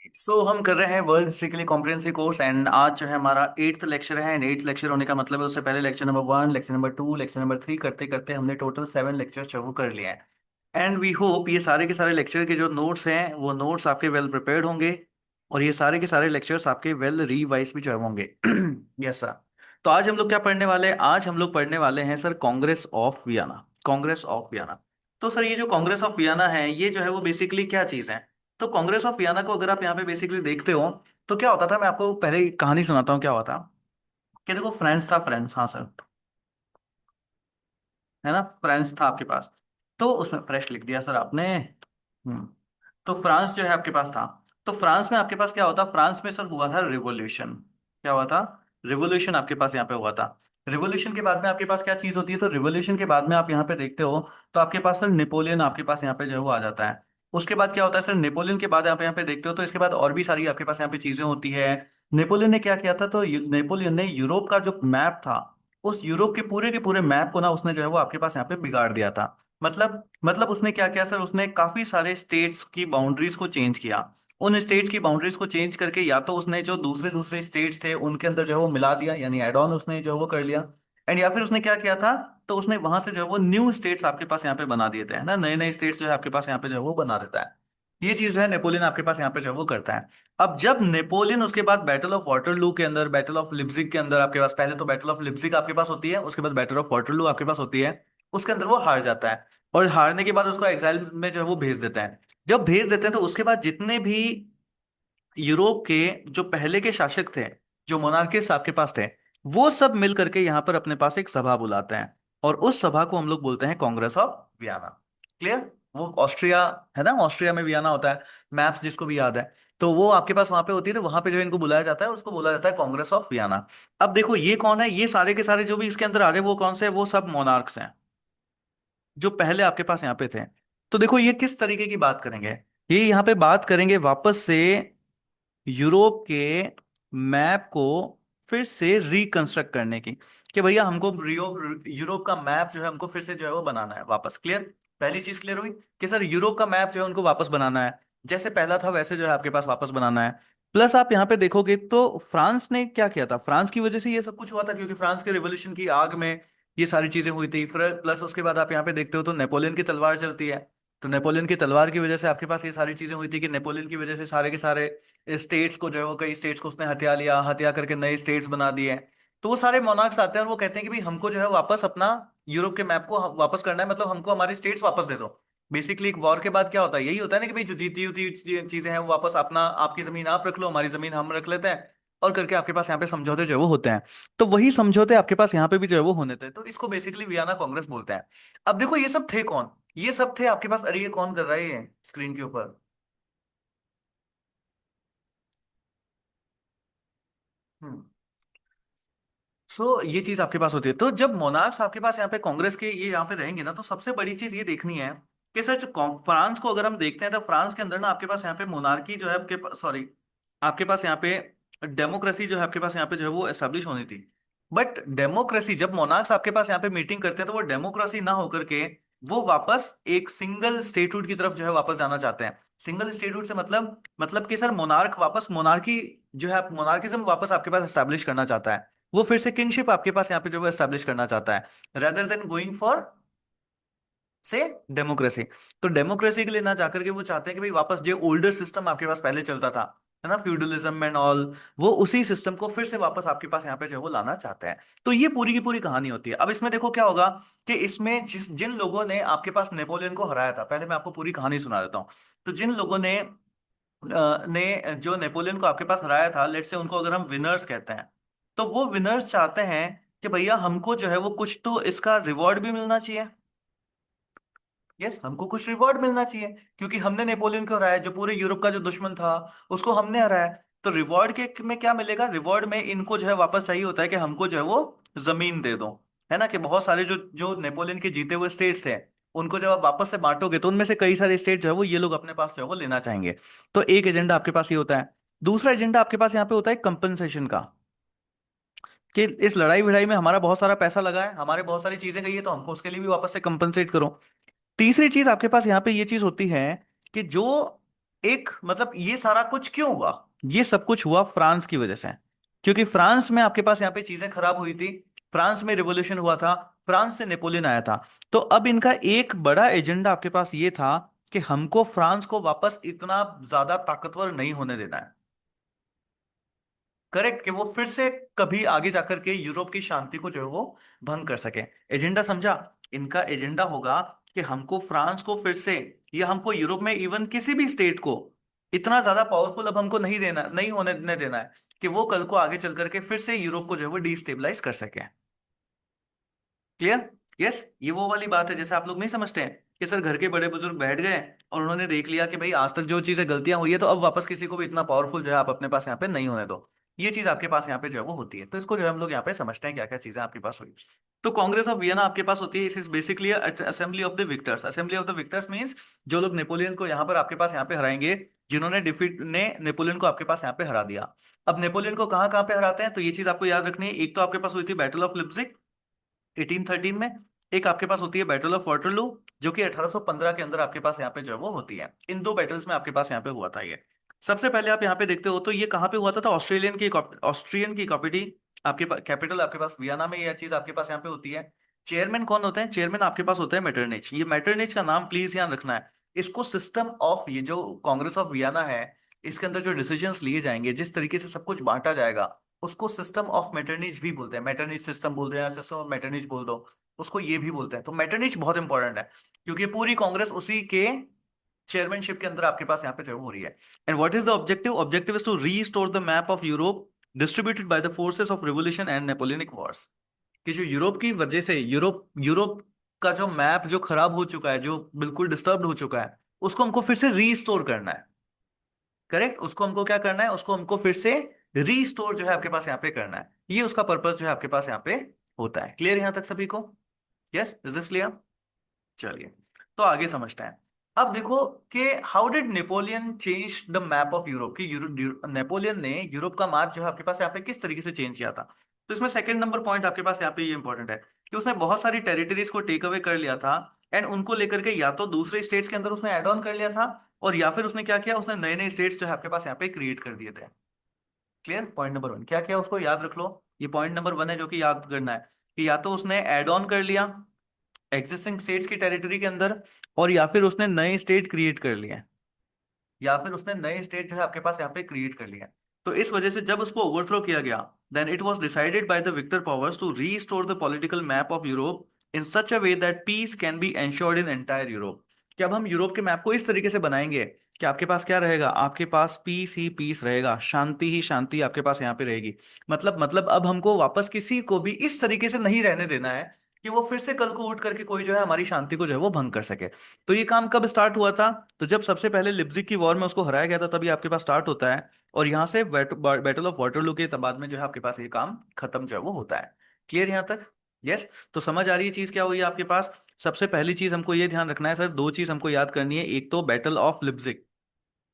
हम कर रहे हैं वर्ल्ड हिस्ट्री के लिए कॉम्प्रिहेंसिव कोर्स एंड आज जो है हमारा एट्थ लेक्चर है। एंड एट्थ लेक्चर होने का मतलब है उससे पहले lecture number 1, lecture number 2, lecture number 3 करते करते हमने टोटल 7 लेक्चर शुरू कर लिए हैं। एंड वी होप ये सारे के सारे लेक्चर के जो नोट्स हैं वो नोट्स आपके वेल प्रिपेयर्ड होंगे और ये सारे के सारे लेक्चर्स आपके वेल रिवाइज भी जो होंगे। Yes sir. तो आज हम लोग क्या पढ़ने वाले हैं? आज हम लोग पढ़ने वाले हैं sir Congress of Vienna. Congress of Vienna. तो सर ये जो कांग्रेस ऑफ वियना है ये जो है वो बेसिकली क्या चीज़ है? तो कांग्रेस ऑफ वियना को अगर आप यहाँ पे बेसिकली देखते हो तो क्या होता था, मैं आपको पहले ही कहानी सुनाता हूँ क्या हुआ था। कि देखो फ्रांस था, फ्रांस, हाँ सर, है ना, फ्रांस था आपके पास। तो उसमें फ्रेश लिख दिया सर आपने। तो फ्रांस जो है आपके पास था। तो फ्रांस में आपके पास क्या होता, फ्रांस में सर हुआ था रिवोल्यूशन। क्या हुआ था? रिवोल्यूशन आपके पास यहाँ पे हुआ था। रिवोल्यूशन के बाद में आपके पास क्या चीज होती है? तो रिवोल्यूशन के बाद में आप यहाँ पे देखते हो तो आपके पास सर नेपोलियन आपके पास यहाँ पे जो है वो आ जाता है। उसके बाद क्या होता है सर, नेपोलियन के बाद आप यहाँ पे देखते हो तो इसके बाद और भी सारी आपके पास यहाँ पे चीजें होती है। नेपोलियन ने क्या किया था, तो नेपोलियन ने यूरोप का जो मैप था, उस यूरोप के पूरे मैप को ना उसने जो है वो आपके पास यहाँ पे बिगाड़ दिया था। मतलब उसने क्या किया सर, उसने काफी सारे स्टेट्स की बाउंड्रीज को चेंज किया। उन स्टेट्स की बाउंड्रीज को चेंज करके या तो उसने जो दूसरे दूसरे स्टेट्स थे उनके अंदर जो है वो मिला दिया, यानी एड ऑन उसने जो है वो कर लिया। एंड या फिर उसने क्या किया था, तो उसने वहां से जो है वो न्यू स्टेट्स आपके पास यहाँ पे बना दिए थे, है ना, नए नए स्टेट्स जो है आपके पास यहाँ पे जो है वो बना देता है। ये चीज जो है नेपोलियन आपके पास यहाँ पे जो है वो करता है। अब जब नेपोलियन उसके बाद बैटल ऑफ वाटरलू के अंदर, बैटल ऑफ लिप्जिग के अंदर आपके पास, पहले तो बैटल ऑफ लिप्जिग आपके पास होती है, उसके बाद बैटल ऑफ वाटरलू आपके पास होती है, उसके अंदर वो हार जाता है। और हारने के बाद उसको एग्जाइल में जो है वो भेज देते हैं। जब भेज देते हैं तो उसके बाद जितने भी यूरोप के जो पहले के शासक थे, जो मोनार्किस्ट आपके पास थे, वो सब मिल करके यहाँ पर अपने पास एक सभा बुलाते हैं। और उस सभा को हम लोग बोलते हैं कांग्रेस ऑफ वियना। क्लियर? वो ऑस्ट्रिया, है ना, ऑस्ट्रिया में वियना होता है। मैप्स जिसको भी याद है, तो वो आपके पास वहां पे होती है, तो वहां पे जो इनको बुलाया जाता है उसको बोला जाता है कांग्रेस ऑफ वियना। अब देखो ये कौन है, ये सारे के सारे जो भी इसके अंदर आ रहे हैं वो कौन से हैं? वो सब मोनार्क्स हैं जो पहले आपके पास यहाँ पे थे। तो देखो ये किस तरीके की बात करेंगे, ये यहाँ पे बात करेंगे वापस से यूरोप के मैप को फिर से रिकंस्ट्रक्ट करने की। कि भैया हमको यूरोप का मैप जो है हमको फिर से जो है वो बनाना है वापस। क्लियर? पहली चीज क्लियर हुई कि सर यूरोप का मैप जो है उनको वापस बनाना है, जैसे पहला था वैसे जो है आपके पास वापस बनाना है। प्लस आप यहाँ पे देखोगे तो फ्रांस ने क्या किया था, फ्रांस की वजह से ये सब कुछ हुआ था, क्योंकि फ्रांस के रिवोल्यूशन की आग में ये सारी चीजें हुई थी। फिर प्लस उसके बाद आप यहाँ पे देखते हो तो नेपोलियन की तलवार चलती है। तो नेपोलियन की तलवार की वजह से आपके पास ये सारी चीजें हुई थी कि नेपोलियन की वजह से सारे के सारे स्टेट्स को जो है वो, कई स्टेट्स को उसने हत्या लिया, हत्या करके नए स्टेट्स बना दिए। तो वो सारे मोनार्क्स आते हैं और वो कहते हैं कि भाई हमको जो है वापस अपना यूरोप के मैप को वापस करना है, मतलब हमको हमारी स्टेट्स वापस दे दो। बेसिकली एक वॉर के बाद क्या होता है, यही होता है ना कि भाई जो जीती हुई चीजें हैं वो वापस अपना, आपकी जमीन आप रख लो, हमारी जमीन हम रख लेते हैं, और करके आपके पास यहाँ पे समझौते जो है वो होते हैं। तो वही समझौते आपके पास यहाँ पे भी जो है वो होने थे, तो इसको बेसिकली वियना कांग्रेस बोलते हैं। अब देखो ये सब थे कौन, ये सब थे आपके पास, अरे ये कौन कर रहा है ये स्क्रीन के ऊपर? हम्म। ये चीज आपके पास होती है। तो जब मोनार्क्स आपके पास यहाँ पे कांग्रेस के ये यहाँ पे रहेंगे ना, तो सबसे बड़ी चीज ये देखनी है कि सच फ्रांस को अगर हम देखते हैं तो फ्रांस के अंदर ना आपके पास यहाँ पे मोनार्की जो है आपके पास, सॉरी, आपके पास यहाँ पे डेमोक्रेसी जो है आपके पास यहाँ पे जो है वो एस्टेब्लिश होनी थी। बट डेमोक्रेसी, जब मोनार्क्स आपके पास यहाँ पे मीटिंग करते हैं तो वो डेमोक्रेसी ना होकर के वो वापस एक सिंगल स्टेटहुड की तरफ जो है वापस जाना चाहते हैं। सिंगल स्टेटहुड से मतलब कि सर मोनार्क वापस मोनार्की जो है, मोनार्किज्म वापस आपके पास एस्टेब्लिश करना चाहता है। वो फिर से किंगशिप आपके पास यहाँ पे जो है एस्टेब्लिश करना चाहता है, रेदर देन गोइंग फॉर से डेमोक्रेसी। तो डेमोक्रेसी के लिए ना जाकर के वो चाहते हैं कि भाई वापस जो ओल्डर सिस्टम आपके पास पहले चलता था, है ना, फ्यूडलिज्म एंड ऑल, वो उसी सिस्टम को फिर से वापस आपके पास यहाँ पे जो है वो लाना चाहते हैं। तो ये पूरी की पूरी कहानी होती है। अब इसमें देखो क्या होगा कि इसमें जिन लोगों ने आपके पास नेपोलियन को हराया था, पहले मैं आपको पूरी कहानी सुना देता हूँ। तो जिन लोगों ने जो नेपोलियन को आपके पास हराया था, लेट से उनको अगर हम विनर्स कहते हैं, तो वो विनर्स चाहते हैं कि भैया हमको जो है वो कुछ तो इसका रिवॉर्ड भी मिलना चाहिए। यस, हमको कुछ रिवॉर्ड मिलना चाहिए, क्योंकि हमने नेपोलियन को हराया, जो पूरे यूरोप का जो दुश्मन था उसको हमने हराया। तो रिवॉर्ड के में क्या मिलेगा, रिवॉर्ड में इनको जो है वापस चाहिए होता है कि हमको जो है वो जमीन दे दो, है ना, कि बहुत सारे जो जो नेपोलियन के जीते हुए स्टेट्स थे उनको जब आप वापस से बांटोगे तो उनमें से कई सारे स्टेट जो है वो ये लोग अपने पास जो है वो लेना चाहेंगे। तो एक एजेंडा आपके पास ये होता है। दूसरा एजेंडा आपके पास यहाँ पे होता है कंपनसेशन का, कि इस लड़ाई भिड़ाई में हमारा बहुत सारा पैसा लगा है, हमारे बहुत सारी चीजें गई है, तो हमको उसके लिए भी वापस से कंपनसेट करो। तीसरी चीज आपके पास यहाँ पे ये चीज होती है कि जो एक मतलब ये सारा कुछ क्यों हुआ? ये सब कुछ हुआ फ्रांस की वजह से, क्योंकि फ्रांस में आपके पास यहाँ पे चीजें खराब हुई थी, फ्रांस में रिवॉल्यूशन हुआ था, फ्रांस से नेपोलियन आया था। तो अब इनका एक बड़ा एजेंडा आपके पास ये था कि हमको फ्रांस को वापस इतना ज्यादा ताकतवर नहीं होने देना है। करेक्ट, कि वो फिर से कभी आगे जाकर के यूरोप की शांति को जो है वो भंग कर सके। एजेंडा समझा? इनका एजेंडा होगा कि हमको फ्रांस को फिर से, या हमको यूरोप में इवन किसी भी स्टेट को इतना ज्यादा पावरफुल अब हमको नहीं देना, नहीं होने देना है कि वो कल को आगे चल करके फिर से यूरोप को जो है वो डिस्टेबलाइज कर सके। क्लियर? यस, ये वो वाली बात है जैसे आप लोग नहीं समझते हैं कि सर घर के बड़े बुजुर्ग बैठ गए और उन्होंने देख लिया कि भाई आज तक जो चीजें गलतियां हुई है, तो अब वापस किसी को भी इतना पावरफुल जो है आप अपने पास यहाँ पे नहीं होने दो। ये चीज आपके पास यहाँ पे जो है वो होती है, तो इसको जो है हम लोग यहाँ पे समझते हैं क्या क्या चीजें आपके पास हुई। तो कांग्रेस ऑफ वियना आपके पास होती है, इस is basically assembly of the Victus. Assembly of the Victus means जो लोग नेपोलियन को यहाँ पर आपके पास यहाँ पे हराएंगे, जिन्होंने डिफीट ने नेपोलियन को आपके पास यहाँ पे हरा दिया। अब नेपोलियन को कहाँ कहाँ पे हराते हैं, तो ये चीज आपको याद रखनी है। एक तो आपके पास हुई थी बैटल ऑफ लिप्जिक 1813 में, एक आपके पास होती है बैटल ऑफ वाटरलू जो कि 1815 के अंदर आपके पास यहाँ पे जो है वो होती है। इन दो बैटल्स में आपके पास यहाँ पे हुआ था ये। सबसे पहले आप यहाँ पे देखते हो तो ये कहाँ पे हुआ था, तो ऑस्ट्रियन की कॉपिटी आपके पास, कैपिटल आपके पास वियना में यह चीज आपके पास यहाँ पे होती है। चेयरमैन कौन होते हैं? चेयरमैन आपके पास होता है मेटरनिच। ये मेटरनिच का नाम प्लीज ध्यान रखना है। इसको सिस्टम ऑफ, ये जो कांग्रेस ऑफ वियना है, इसके अंदर जो डिसीजंस लिए जाएंगे, जिस तरीके से सब कुछ बांटा जाएगा, उसको सिस्टम ऑफ मेटरनिच भी बोलते हैं। मेटरनिच सिस्टम बोलते हैं, सिस्टम ऑफ मेटरनिच बोल दो, उसको ये भी बोलते हैं। तो मेटरनिच बहुत इंपॉर्टेंट है, क्योंकि पूरी कांग्रेस उसी के चेयरमैनशिप के अंदर आपके पास यहाँ पे जो है वो हो रही है। And what is the objective? Objective is to restore the map of Europe distributed by the forces of revolution and Napoleonic wars. कि जो यूरोप की वजह से, यूरोप यूरोप का जो मैप जो खराब हो चुका है, जो बिल्कुल डिस्टर्ब हो चुका है, उसको हमको फिर से रीस्टोर करना है। करेक्ट, उसको हमको क्या करना है, उसको हमको फिर से रीस्टोर जो है आपके पास यहाँ पे करना है। ये उसका पर्पस जो है आपके पास यहाँ पे होता है। क्लियर यहां तक सभी को? Yes, is this clear? चलिए, तो आगे समझते हैं। अब देखो कि how did Napoleon change the map of Europe, की नेपोलियन ने यूरोप का मैप जो है आपके पास यहाँ पे किस तरीके से चेंज किया था। तो इसमें सेकंड नंबर पॉइंट आपके पास यहाँ पे ये इंपॉर्टेंट है कि उसने बहुत सारी टेरिटरीज को टेक अवे कर लिया था, एंड उनको लेकर के या तो दूसरे स्टेट्स के अंदर उसने एड ऑन कर लिया था, और या फिर उसने क्या किया, उसने नए नए स्टेट्स जो है आपके पास यहाँ पे क्रिएट कर दिए थे। क्लियर? पॉइंट नंबर वन क्या किया, उसको याद रख लो। ये पॉइंट नंबर वन है जो कि याद करना है, कि या तो उसने एड ऑन कर लिया एग्जिस्टिंग स्टेट्स की टेरिटरी के अंदर, और या फिर उसने नए स्टेट क्रिएट कर लिए, या फिर उसने नए स्टेट जो है आपके पास यहाँ पे क्रिएट कर लिया। तो इस वजह से जब उसको ओवरथ्रो किया गया, then it was decided by the victor powers to restore the political map of Europe in such a way that peace can be ensured in entire Europe. कि अब हम यूरोप के मैप को इस तरीके से बनाएंगे कि आपके पास क्या रहेगा, आपके पास पीस ही पीस रहेगा, शांति ही शांति आपके पास यहाँ पे रहेगी। मतलब अब हमको वापस किसी को भी इस तरीके से नहीं रहने देना है कि वो फिर से कल को उठ करके कोई जो है हमारी शांति को जो है वो भंग कर सके। तो ये काम कब स्टार्ट हुआ था? तो जब सबसे पहले लिप्जिक की वॉर में उसको हराया गया था, तभी आपके पास स्टार्ट होता है। और यहाँ से बैटल ऑफ वाटरलू के बाद में जो है आपके पास ये काम खत्म जो है वो होता है। क्लियर यहाँ तक? यस। तो समझ आ रही है चीज क्या हुई है आपके पास? सबसे पहली चीज हमको ये ध्यान रखना है सर, दो चीज हमको याद करनी है। एक तो बैटल ऑफ लिप्जिक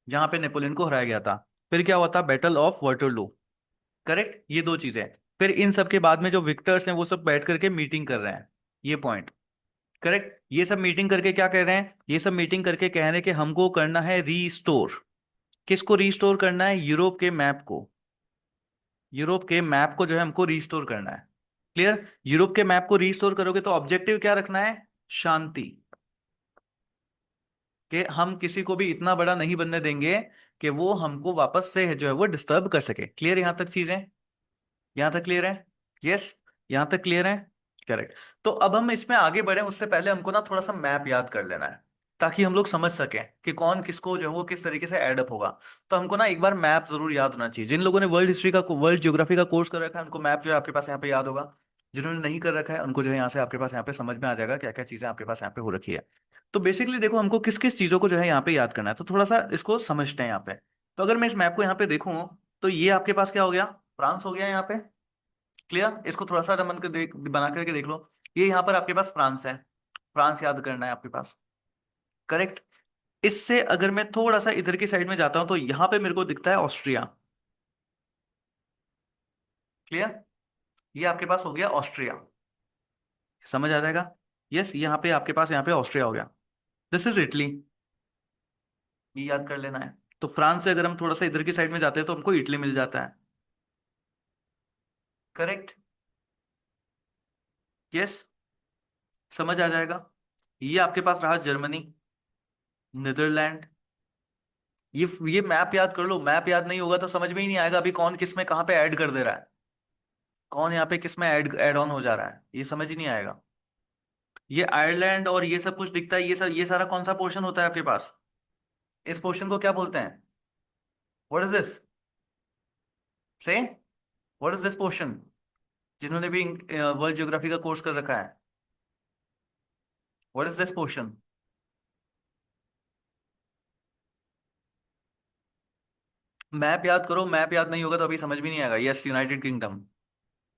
जहां पे नेपोलियन को हराया गया था, फिर क्या हुआ था, बैटल ऑफ वाटरलू। करेक्ट, ये दो चीजें। फिर इन सब के बाद में जो विक्टर्स हैं वो सब बैठ करके मीटिंग कर रहे हैं, ये पॉइंट। करेक्ट, ये सब मीटिंग करके क्या कह रहे हैं, ये सब मीटिंग करके कह रहे हैं कि हमको करना है रीस्टोर। किसको रीस्टोर करना है? यूरोप के मैप को। यूरोप के मैप को जो है हमको रीस्टोर करना है। क्लियर? यूरोप के मैप को रीस्टोर करोगे तो ऑब्जेक्टिव क्या रखना है? शांति। कि हम किसी को भी इतना बड़ा नहीं बनने देंगे कि वो हमको वापस से जो है वो डिस्टर्ब कर सके। क्लियर यहां तक चीजें? यहां तक क्लियर है? यस, यहां तक क्लियर है? करेक्ट। तो अब हम इसमें आगे बढ़े उससे पहले हमको ना थोड़ा सा मैप याद कर लेना है, ताकि हम लोग समझ सकें कि कौन किसको जो है वो किस तरीके से एडअप होगा। तो हमको ना एक बार मैप जरूर याद होना चाहिए। जिन लोगों ने वर्ल्ड हिस्ट्री का, वर्ल्ड ज्योग्राफी का कोर्स कर रखा है, उनको मैप जो है आपके पास यहाँ पे याद होगा। जिन्होंने नहीं कर रखा है उनको जो है यहाँ से आपके पास यहाँ पे समझ में आ जाएगा क्या क्या चीजें आपके पास यहाँ पे हो रखी है। तो बेसिकली देखो हमको किस किस चीजों को जो है यहाँ पे याद करना है, तो थोड़ा सा इसको समझते हैं यहाँ पे। तो अगर मैं इस मैप को यहाँ पे देखूं, तो ये आपके पास क्या हो गया, फ्रांस हो गया यहाँ पे। क्लियर? इसको थोड़ा सा रमन कर देख, बना करके देख लो। ये यहाँ पर आपके पास फ्रांस है, फ्रांस याद करना है आपके पास। करेक्ट। इससे अगर मैं थोड़ा सा इधर की साइड में जाता हूं तो यहाँ पे मेरे को दिखता है ऑस्ट्रिया। क्लियर? ये आपके पास हो गया ऑस्ट्रिया। समझ आ जाएगा? यस, यहाँ पे आपके पास यहाँ पे ऑस्ट्रिया हो गया। This is Italy. ये याद कर लेना है। तो फ्रांस से अगर हम थोड़ा सा इधर की साइड में जाते हैं तो हमको इटली मिल जाता है। करेक्ट। यस। समझ आ जाएगा। ये आपके पास रहा जर्मनी, नीदरलैंड। ये मैप याद कर लो, मैप याद नहीं होगा तो समझ में ही नहीं आएगा अभी कौन किस में कहाँ पे ऐड कर दे रहा है, कौन यहाँ पे किस में ऐड ऐड ऑन हो जा रहा है, ये समझ ही नहीं आएगा। ये आयरलैंड और ये सब कुछ दिखता है, ये सारा कौन सा पोर्शन होता है आपके पास? इस पोर्शन को क्या बोलते हैं? What is this? से व्हाट इज दिस पोर्शन? जिन्होंने भी वर्ल्ड ज्योग्राफी का कोर्स कर रखा है, what is this portion? Map याद करो, मैप याद नहीं होगा तो अभी समझ भी नहीं आएगा। Yes, United kingdom.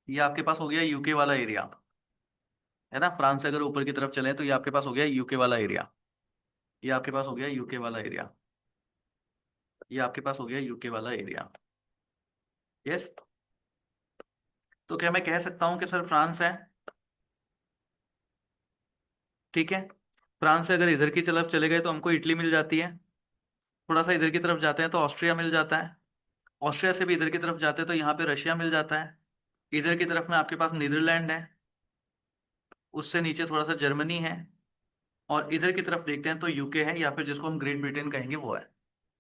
ये आपके पास हो गया यूके वाला एरिया, है ना। फ्रांस से अगर ऊपर की तरफ चले तो ये आपके पास हो गया यूके वाला एरिया। ये आपके पास हो गया यूके वाला एरिया। ये आपके पास हो गया यूके वाला एरिया। यस। तो क्या मैं कह सकता हूँ कि सर फ्रांस है? ठीक है। फ्रांस से अगर इधर की तरफ चले गए तो हमको इटली मिल जाती है। थोड़ा सा इधर की तरफ जाते हैं तो ऑस्ट्रिया मिल जाता है। ऑस्ट्रिया से भी इधर की तरफ जाते हैं तो यहाँ पे रशिया मिल जाता है। इधर की तरफ में आपके पास नीदरलैंड है। उससे नीचे थोड़ा सा जर्मनी है। और इधर की तरफ देखते हैं तो यूके है, या फिर जिसको हम ग्रेट ब्रिटेन कहेंगे वो है।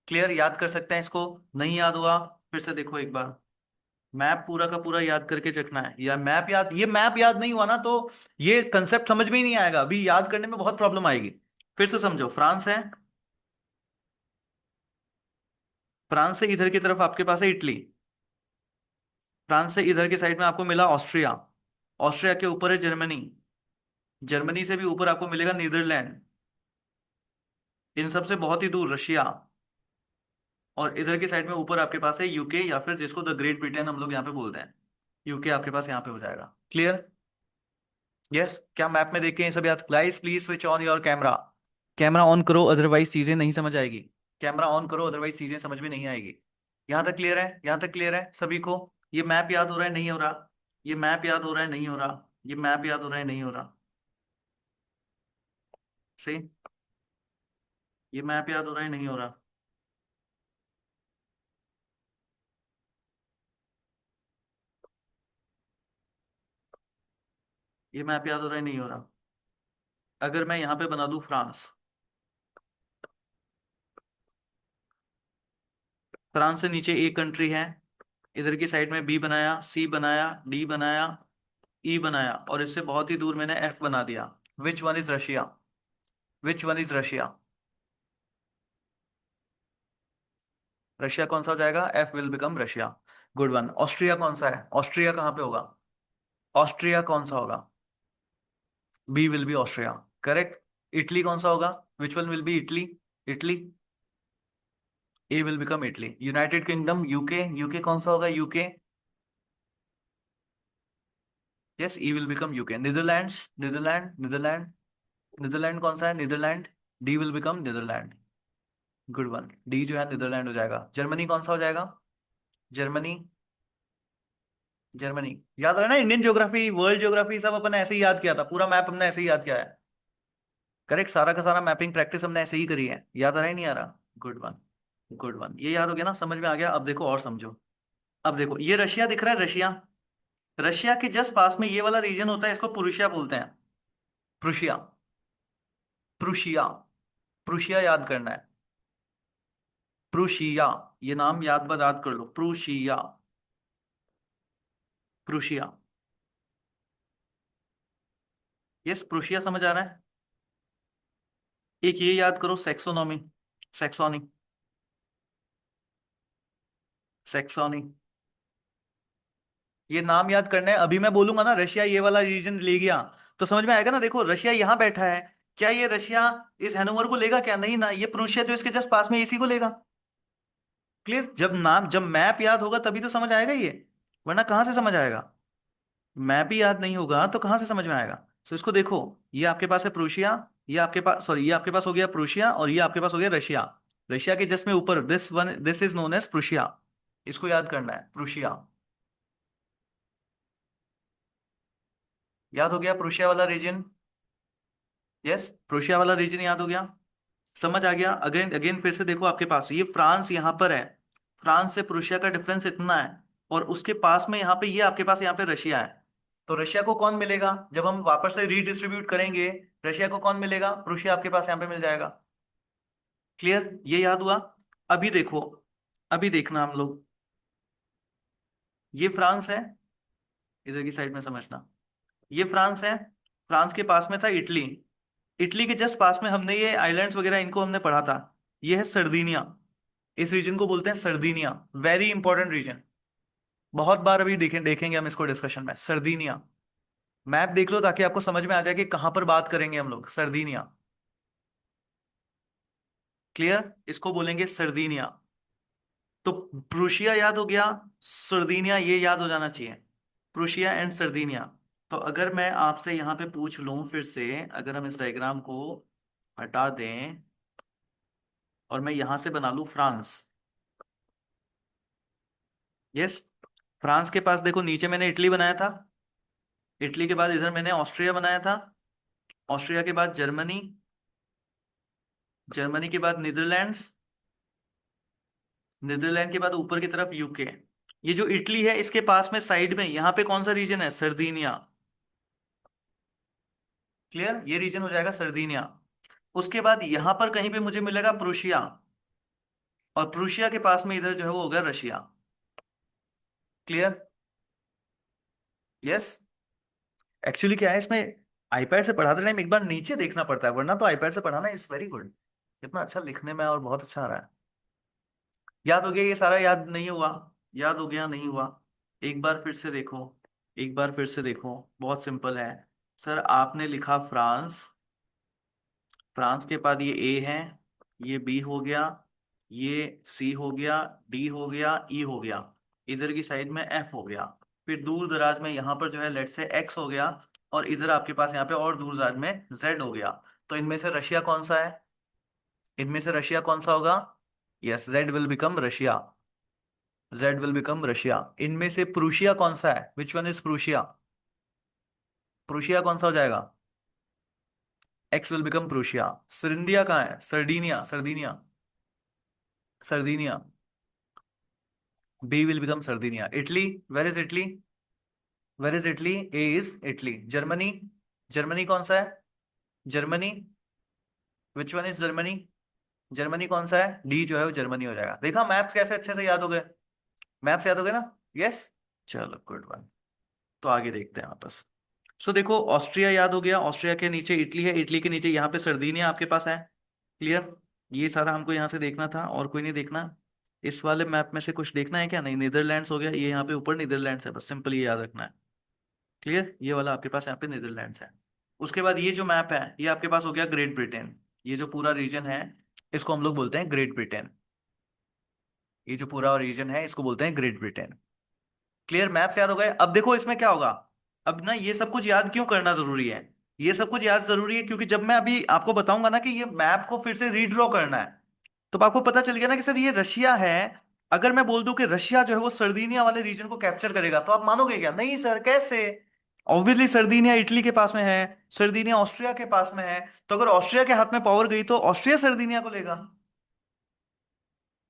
क्लियर, याद कर सकते हैं इसको? नहीं याद हुआ फिर से देखो एक बार। मैप पूरा का पूरा याद करके चखना है, या मैप याद, ये मैप याद नहीं हुआ ना तो ये कंसेप्ट समझ में ही नहीं आएगा, अभी याद करने में बहुत प्रॉब्लम आएगी। फिर से समझो, फ्रांस है। फ्रांस से इधर की तरफ आपके पास है इटली। फ्रांस से इधर की साइड में आपको मिला ऑस्ट्रिया। ऑस्ट्रिया के ऊपर है जर्मनी। जर्मनी से भी ऊपर आपको मिलेगा नीदरलैंड। इन सब से बहुत ही दूर रशिया। और इधर की साइड में ऊपर आपके पास है यूके, या फिर जिसको द ग्रेट ब्रिटेन हम लोग यहाँ पे बोलते हैं। यूके आपके पास यहाँ पे हो जाएगा। क्लियर? यस। क्या मैप में देख के ये सब याद? Guys please switch on your camera. Camera on करो, अदरवाइज चीजें नहीं समझ आएगी। कैमरा ऑन करो, अदरवाइज चीजें समझ में नहीं आएगी। यहाँ तक क्लियर है? यहाँ तक क्लियर है सभी को? ये मैप याद हो रहा है नहीं हो रहा? ये मैप याद हो रहा है नहीं हो रहा? ये मैप याद हो रहा है नहीं हो रहा? सही। ये मैप याद हो रहा है नहीं हो रहा? ये मैप याद हो रहा है नहीं हो रहा? अगर मैं यहाँ पे बना दूं फ्रांस, फ्रांस से नीचे एक कंट्री है, इधर की साइड में बी बनाया, सी बनाया, डी बनाया, ई बनाया, और इससे बहुत ही दूर मैंने एफ बना दिया। विच one is Russia? Which one is Russia? Russia कौन सा हो जाएगा? F will become Russia. Good one. Austria कौन सा है? ऑस्ट्रिया कहाँ पे होगा? ऑस्ट्रिया कौन सा होगा? B will be Austria. Correct. Italy कौन सा होगा? Which one will be Italy? Italy. A will become Italy. United Kingdom, UK, UK कौन सा होगा? UK. Yes, E will become UK. Netherlands, Netherland, Netherland. Netherland कौन सा है? Netherland. D will become Netherland. Good one. D जो है Netherlands हो जाएगा। जर्मनी कौन सा हो जाएगा? जर्मनी। जर्मनी। याद रहा ना, इंडियन ज्योग्राफी, वर्ल्ड ज्योग्राफी सब अपन ऐसे ही याद किया था, पूरा मैप हमने ऐसे ही याद किया है। करेक्ट, सारा का सारा मैपिंग प्रैक्टिस हमने ऐसे ही करी है। याद आ रहा है नहीं आ रहा? Good one. गुड वन, ये याद हो गया ना, समझ में आ गया। अब देखो और समझो। अब देखो, ये रशिया दिख रहा है, रशिया। रशिया के जस्ट पास में ये वाला रीजन होता है, इसको प्रुशिया बोलते हैं। प्रुशिया। प्रुशिया। प्रुशिया याद करना है। प्रुशिया। ये नाम याद बद याद कर लो, प्रुशिया। प्रुशिया। यस, प्रुशिया समझ आ रहा है। एक ये याद करो, सेक्सोनॉमी। सेक्सोनी। सेक्सोनी। ये नाम याद करना है। अभी मैं बोलूंगा ना रशिया ये वाला रीजन ले गया, तो समझ में आएगा ना। देखो रशिया यहाँ बैठा है, क्या ये रशिया इस हैनोवर को लेगा? क्या नहीं ना, ये प्रुशिया जो इसके जस्ट पास में, इसी को लेगा। क्लियर? जब नाम, जब मैप याद होगा तभी तो समझ आएगा ये, वरना कहाँ से समझ आएगा? मैप ही याद नहीं होगा तो कहाँ से समझ में आएगा? तो इसको देखो, ये आपके पास है प्रुशिया, ये आपके पास, सॉरी, ये आपके पास हो गया प्रुशिया, और ये आपके पास हो गया रशिया। रशिया के जस्ट में ऊपर this one, this is known as Prussia. इसको याद करना है, प्रुशिया। याद हो गया प्रुशिया वाला रीजन? यस, प्रुशिया वाला रीजन याद हो गया। समझ आ गया? अगेन अगेन फिर से देखो, आपके पास ये फ्रांस यहाँ पर है, फ्रांस से प्रुशिया का डिफरेंस इतना है, और उसके पास में यहाँ पे ये आपके पास यहाँ पे रशिया है। तो रशिया को कौन मिलेगा जब हम वापस से रीडिस्ट्रीब्यूट करेंगे? रशिया को कौन मिलेगा? प्रुशिया आपके पास यहाँ पे मिल जाएगा। क्लियर? ये याद हुआ? अभी देखो, अभी देखना हम लोग, ये फ्रांस है, इधर की साइड में समझना, ये फ्रांस है, फ्रांस के पास में था इटली, इटली के जस्ट पास में हमने ये आइलैंड्स वगैरह इनको हमने पढ़ा था, ये है सर्दिनिया, इस रीजन को बोलते हैं सर्दिनिया। वेरी इंपॉर्टेंट रीजन, बहुत बार अभी देखेंगे हम इसको डिस्कशन में, सर्दिनिया। मैप देख लो ताकि आपको समझ में आ जाए कि कहां पर बात करेंगे हम लोग, सर्दिनिया। क्लियर? इसको बोलेंगे सर्दिनिया। तो प्रुशिया याद हो गया, सर्दिनिया ये याद हो जाना चाहिए, प्रुशिया एंड सर्दिनिया। तो अगर मैं आपसे यहाँ पे पूछ लूं फिर से, अगर हम इस डायग्राम को हटा दें और मैं यहां से बना लूं फ्रांस, यस, फ्रांस के पास देखो नीचे मैंने इटली बनाया था, इटली के बाद इधर मैंने ऑस्ट्रिया बनाया था, ऑस्ट्रिया के बाद जर्मनी, जर्मनी के बाद नीदरलैंड्स, नीदरलैंड के बाद ऊपर की तरफ यूके। ये जो इटली है इसके पास में साइड में यहाँ पे कौन सा रीजन है? सर्दिनिया। क्लियर? ये रीजन हो जाएगा सर्दिनिया। उसके बाद यहां पर कहीं पे मुझे मिलेगा प्रुशिया, और प्रुशिया के पास में इधर जो है वो होगा रशिया। क्लियर? यस। एक्चुअली क्या है इसमें, आईपैड से पढ़ाते टाइम एक बार नीचे देखना पड़ता है, वरना तो आईपैड से पढ़ाना इज वेरी गुड, कितना अच्छा लिखने में और बहुत अच्छा आ रहा है। याद हो गया ये सारा? याद नहीं हुआ? याद हो गया? नहीं हुआ? एक बार फिर से देखो, एक बार फिर से देखो, बहुत सिंपल है। सर आपने लिखा फ्रांस, फ्रांस के बाद ये ए है, ये बी हो गया, ये सी हो गया, डी हो गया, ई हो गया, इधर की साइड में एफ हो गया, फिर दूर दराज में यहाँ पर जो है लेट से एक्स हो गया, और इधर आपके पास यहाँ पे और दूर दराज में जेड हो गया। तो इनमें से रशिया कौन सा है? इनमें से रशिया कौन सा होगा? Yes, Z will become Russia, Z will become Russia. इनमें से प्रूशिया कौन सा है? Which one is Prussia? Prussia कौन सा हो जाएगा? X will become Prussia. Sardinia कहाँ है? Sardinia, Sardinia, Sardinia, B will become Sardinia. Italy, where is Italy? Where is Italy? A is Italy. Germany, Germany कौन सा है? Germany, which one is Germany? Germany कौन सा है? डी जो है वो जर्मनी हो जाएगा। देखा मैप्स कैसे अच्छे से याद हो गए? मैप्स याद हो गए ना? यस। चलो गुड वन। तो आगे देखते हैं वापस। सो देखो, ऑस्ट्रिया याद हो गया, ऑस्ट्रिया के नीचे इटली है, इटली के नीचे यहाँ पे सर्दिनिया आपके पास है। क्लियर? ये सारा हमको यहाँ से देखना था, और कोई नहीं देखना। इस वाले मैप में से कुछ देखना है क्या? नहीं, नीदरलैंड्स हो गया, ये यहाँ पे ऊपर नीदरलैंड्स है, बस सिंपल ये याद रखना है। क्लियर? ये वाला आपके पास यहाँ पे नीदरलैंड्स है। उसके बाद ये जो मैप है ये आपके पास हो गया ग्रेट ब्रिटेन, ये जो पूरा रीजन है इसको हम लोग बोलते हैं ग्रेट ब्रिटेन, ये जो पूरा रीजन है इसको बोलते हैं ग्रेट ब्रिटेन। क्लियर? मैप्स याद हो गए? अब देखो इसमें क्या होगा, अब ना ये सब कुछ याद क्यों करना जरूरी है? ये सब कुछ याद जरूरी है क्योंकि जब मैं अभी आपको बताऊंगा ना कि ये मैप को फिर से रीड्रॉ करना है, तो आपको पता चल गया ना कि सर ये रशिया है। अगर मैं बोल दूं कि रशिया जो है वो सर्दिनिया वाले रीजन को कैप्चर करेगा, तो आप मानोगे क्या? नहीं सर, कैसे? ऑब्वियसली सर्दिनिया इटली के पास में है, सर्दिनिया ऑस्ट्रिया के पास में है, तो अगर ऑस्ट्रिया के हाथ में पावर गई तो ऑस्ट्रिया सर्दिनिया को लेगा।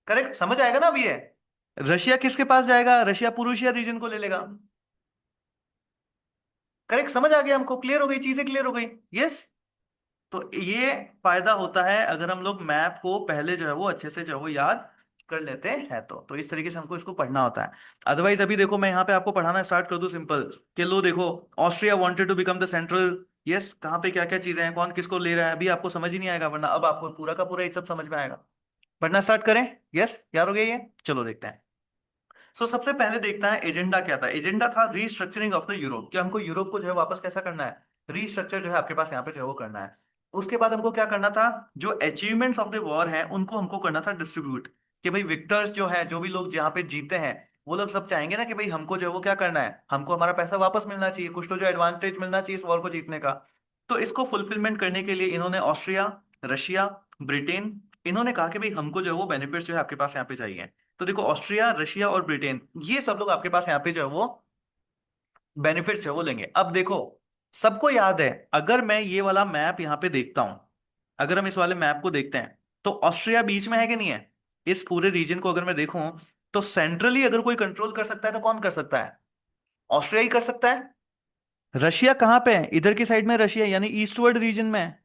करेक्ट? समझ आएगा ना अब ये? रशिया किसके पास जाएगा? रशिया पुरुषिया रीजन को ले लेगा। करेक्ट? समझ आ गया हमको? क्लियर हो गई चीजें? क्लियर हो गई? यस। तो ये फायदा होता है अगर हम लोग मैप को पहले जो है वो अच्छे से जो है वो याद कर लेते हैं, तो इस तरीके से हमको इसको पढ़ना होता है। अदरवाइज अभी देखो मैं यहाँ पे आपको पढ़ाना स्टार्ट कर दूं सिंपल, कि लो देखो, Austria wanted to become the central, yes, कहाँ पे क्या क्या चीजें हैं, कौन किसको ले रहा है, अभी आपको समझ ही नहीं आएगा, वरना अब आपको पूरा का पूरा ये सब समझ में आएगा। पढ़ना स्टार्ट करें? यस, याद हो गया ये? चलो देखते हैं। सबसे पहले देखता है एजेंडा क्या था। एजेंडा था रीस्ट्रक्चरिंग ऑफ द यूरोप, कि हमको यूरोप को जो है वापस कैसा करना है, रीस्ट्रक्चर जो है आपके पास यहाँ पे जो है वो करना है। उसके बाद हमको क्या करना था, जो अचीवमेंट्स ऑफ द वॉर है उनको हमको करना था डिस्ट्रीब्यूट, कि भाई विक्टर्स जो है, जो भी लोग जहाँ पे जीते हैं, वो लोग सब चाहेंगे ना कि भाई हमको जो है वो क्या करना है, हमको हमारा पैसा वापस मिलना चाहिए, कुछ तो जो एडवांटेज मिलना चाहिए इस वॉर को जीतने का। तो इसको फुलफिलमेंट करने के लिए इन्होंने ऑस्ट्रिया, रशिया, ब्रिटेन, इन्होंने कहा कि भाई हमको जो है वो बेनिफिट्स जो है आपके पास यहाँ पे चाहिए। तो देखो, ऑस्ट्रिया, रशिया और ब्रिटेन, ये सब लोग आपके पास यहाँ पे जो है वो बेनिफिट्स है वो लेंगे। अब देखो, सबको याद है, अगर मैं ये वाला मैप यहाँ पे देखता हूं, अगर हम इस वाले मैप को देखते हैं तो ऑस्ट्रिया बीच में है कि नहीं है? इस पूरे रीजन को अगर मैं देखूं तो सेंट्रली अगर कोई कंट्रोल कर सकता है तो कौन कर सकता है? ऑस्ट्रिया ही कर सकता है। रशिया कहां पे है? इधर की साइड में रशिया, यानी ईस्टवर्ड रीजन में है।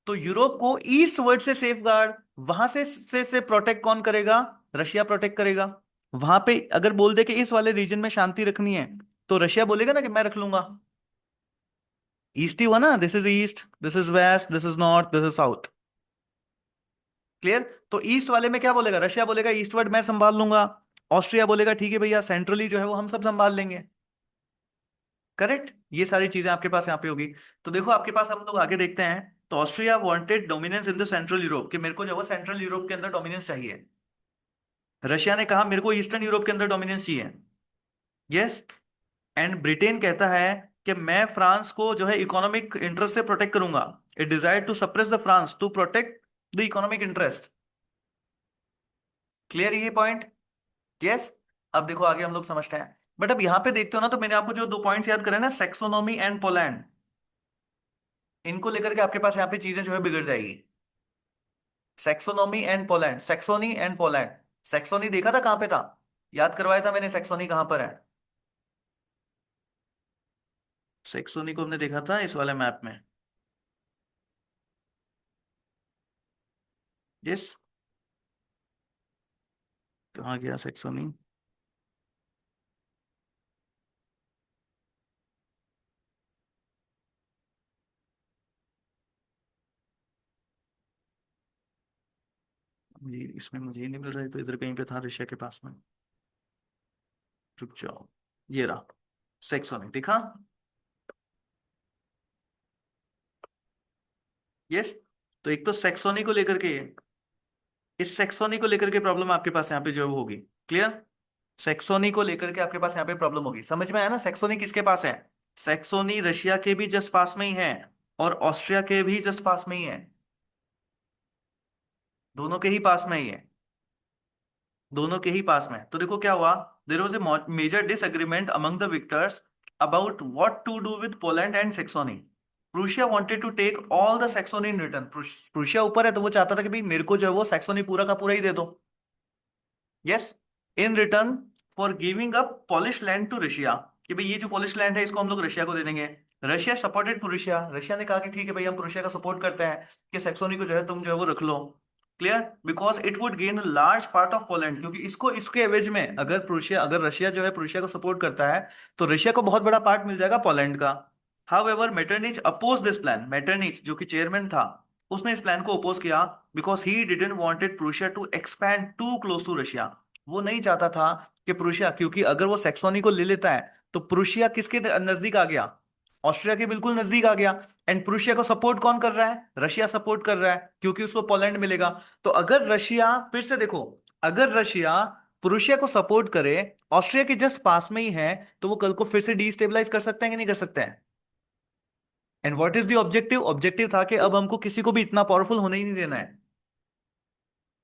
तो यूरोप को ईस्टवर्ड से सेफ गार्ड, वहां से प्रोटेक्ट कौन करेगा? रशिया प्रोटेक्ट करेगा। वहां पे अगर बोल दे कि इस वाले रीजन में शांति रखनी है तो रशिया बोलेगा ना कि मैं रख लूंगा। ईस्ट ही हुआ ना, this is east, this is west, this is north, this is south. Clear? तो ईस्ट वाले में क्या बोलेगा? रशिया बोलेगा ईस्टवर्ड मैं संभाल लूंगा। ऑस्ट्रिया बोलेगा ठीक है भैया, सेंट्रली जो है वो हम सब संभाल लेंगे। करेक्ट? ये सारी चीजें आपके पास यहाँ पे होगी। तो देखो आपके पास हम लोग आगे देखते हैं। तो Austria wanted dominance in the central Europe, कि मेरे को जो है सेंट्रल यूरोप के अंदर डोमिनेंस चाहिए। रशिया ने कहा मेरे को ईस्टर्न यूरोप के अंदर डोमिनेंस चाहिए। यस। एंड ब्रिटेन कहता है कि मैं फ्रांस को जो है इकोनॉमिक इंटरेस्ट से प्रोटेक्ट करूंगा। It desire to suppress the France to protect the economic interest. Clear ये पॉइंट? यस। अब देखो आगे हम लोग समझते हैं। बट अब यहां पे देखते हो ना, तो मैंने आपको जो दो पॉइंट्स याद करे ना, सेक्सोनोमी एंड पोलैंड, इनको लेकर के आपके पास यहाँ पे चीजें जो है बिगड़ जाएगी। सेक्सोनोमी and Poland, Saxony and Poland. Saxony देखा था कहां पे था? याद करवाया था मैंने, सेक्सोनी कहां पर है? सेक्सोनी को हमने देखा था इस वाले मैप में। यस। कहाँ गया सेक्सोनी? ये इसमें मुझे ही नहीं मिल रहा है, तो इधर कहीं पे था रशिया के पास में। रुक जाओ। ये रहा, सेक्सोनी दिखा। यस। तो एक तो सेक्सोनी को लेकर के, इस सेक्सोनी को लेकर के प्रॉब्लम आपके पास यहाँ पे जो है वो होगी। क्लियर? सेक्सोनी को लेकर के आपके पास यहाँ पे प्रॉब्लम होगी। समझ में आया ना? सेक्सोनी किसके पास है? सेक्सोनी रशिया के भी जस्ट पास में ही है और ऑस्ट्रिया के भी जस्ट पास में ही है। दोनों के ही पास में ही है। दोनों के ही पास में है। तो देखो क्या हुआ, there was a major disagreement among the victors about what to do with Poland and Saxony. Prussia wanted to take all the Saxony in return. Prussia ऊपर है तो वो चाहता था कि भाई मेरे को जो है वो सेक्सोनी पूरा का पूरा ही दे दो। Yes. In return for giving up Polish land to Russia, कि भाई ये जो पॉलिश लैंड है इसको हम लोग रशिया को दे देंगे। रशिया सपोर्टेड प्रूशिया, रशिया ने कहा कि ठीक है भाई हम प्रूशिया का सपोर्ट करते हैं कि सेक्सोनी को जो है तुम जो है वो रख लो। Clear? Because it would gain a large part of Poland, क्योंकि इसको इसके एवज में अगर प्रूशिया, अगर रशिया जो है प्रूशिया को सपोर्ट करता है तो रशिया को बहुत बड़ा पार्ट मिल जाएगा पोलैंड का। However Metternich oppose this plan. Metternich जो कि चेयरमैन था, उसने इस प्लान को अपोज किया because he didn't wanted Prussia to expand too close to Russia. वो नहीं चाहता था कि प्रूशिया, क्योंकि अगर वो सेक्सोनी को ले लेता है तो प्रूशिया किसके नजदीक आ गया? ऑस्ट्रिया के बिल्कुल नजदीक आ गया। एंड प्रूशिया को सपोर्ट कौन कर रहा है? रशिया सपोर्ट कर रहा है, क्योंकि उसको पोलैंड मिलेगा। तो अगर रशिया, फिर से देखो, अगर रशिया प्रूशिया को सपोर्ट करे, ऑस्ट्रिया के जस्ट पास में ही है, तो वो कल को फिर से डिस्टेबलाइज कर सकते हैं कि नहीं कर सकते हैं? And what is the objective? Objective था कि अब हमको किसी को भी इतना पावरफुल होने ही नहीं देना है।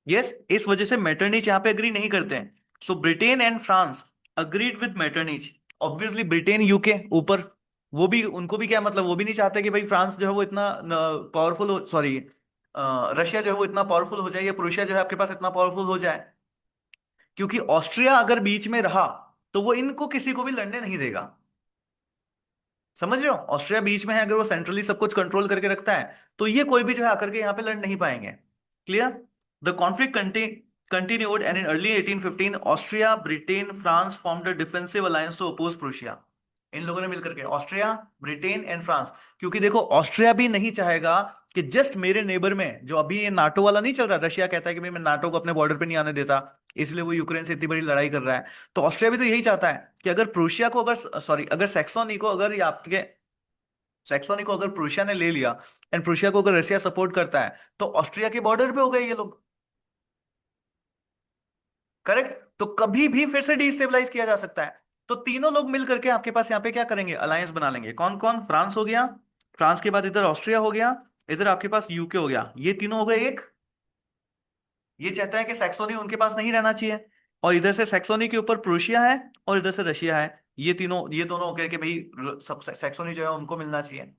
यस। इस वजह से मेटरनिच यहाँ पे अग्री नहीं करते हैं। So Britain and France agreed with Metternich. Obviously Britain UK ऊपर, वो भी, उनको भी क्या मतलब, वो भी नहीं चाहते कि भाई फ्रांस जो है वो इतना पावरफुल हो, सॉरी रशिया जो है वो इतना पावरफुल हो जाए या प्रूशिया जो है आपके पास इतना पावरफुल हो जाए। क्योंकि ऑस्ट्रिया अगर बीच में रहा तो वो इनको किसी को भी लड़ने नहीं देगा। समझ रहे हो? ऑस्ट्रिया बीच में है, अगर वो सेंट्रली सब कुछ कंट्रोल करके रखता है तो ये कोई भी जो है आकर के यहाँ पे लड़ नहीं पाएंगे। Clear? The conflict continued and in early 1815 Austria, Britain, France formed a defensive alliance to oppose Prussia. इन लोगों ने मिलकर के, ऑस्ट्रिया, ब्रिटेन एंड फ्रांस, क्योंकि देखो ऑस्ट्रिया भी नहीं चाहेगा कि जस्ट मेरे नेबर में, जो अभी ये नाटो वाला नहीं चल रहा, रशिया कहता है कि भाई मैं नाटो को अपने बॉर्डर पे नहीं आने देता, इसलिए वो यूक्रेन से इतनी बड़ी लड़ाई कर रहा है। तो ऑस्ट्रिया भी तो यही चाहता है कि अगर प्रूशिया को, अगर सॉरी, अगर सेक्सोनी को, अगर ये आपके सेक्सोनी को अगर प्रूशिया ने ले लिया एंड प्रूशिया को अगर रशिया सपोर्ट करता है तो ऑस्ट्रिया के बॉर्डर पे हो गए ये लोग। करेक्ट? तो कभी भी फिर से डिस्टेबलाइज किया जा सकता है। तो तीनों लोग मिल करके आपके पास यहाँ पे क्या करेंगे? अलायंस बना लेंगे। कौन कौन? फ्रांस हो गया, फ्रांस के बाद इधर ऑस्ट्रिया हो गया, इधर आपके पास यूके हो गया, ये तीनों हो गए एक। ये चाहता है कि सैक्सोनी उनके पास नहीं रहना चाहिए, और इधर से सैक्सोनी के ऊपर प्रूशिया है और इधर से रशिया है। ये तीनों, ये दोनों हो गए कि भाई सब सैक्सोनी जो है उनको मिलना चाहिए।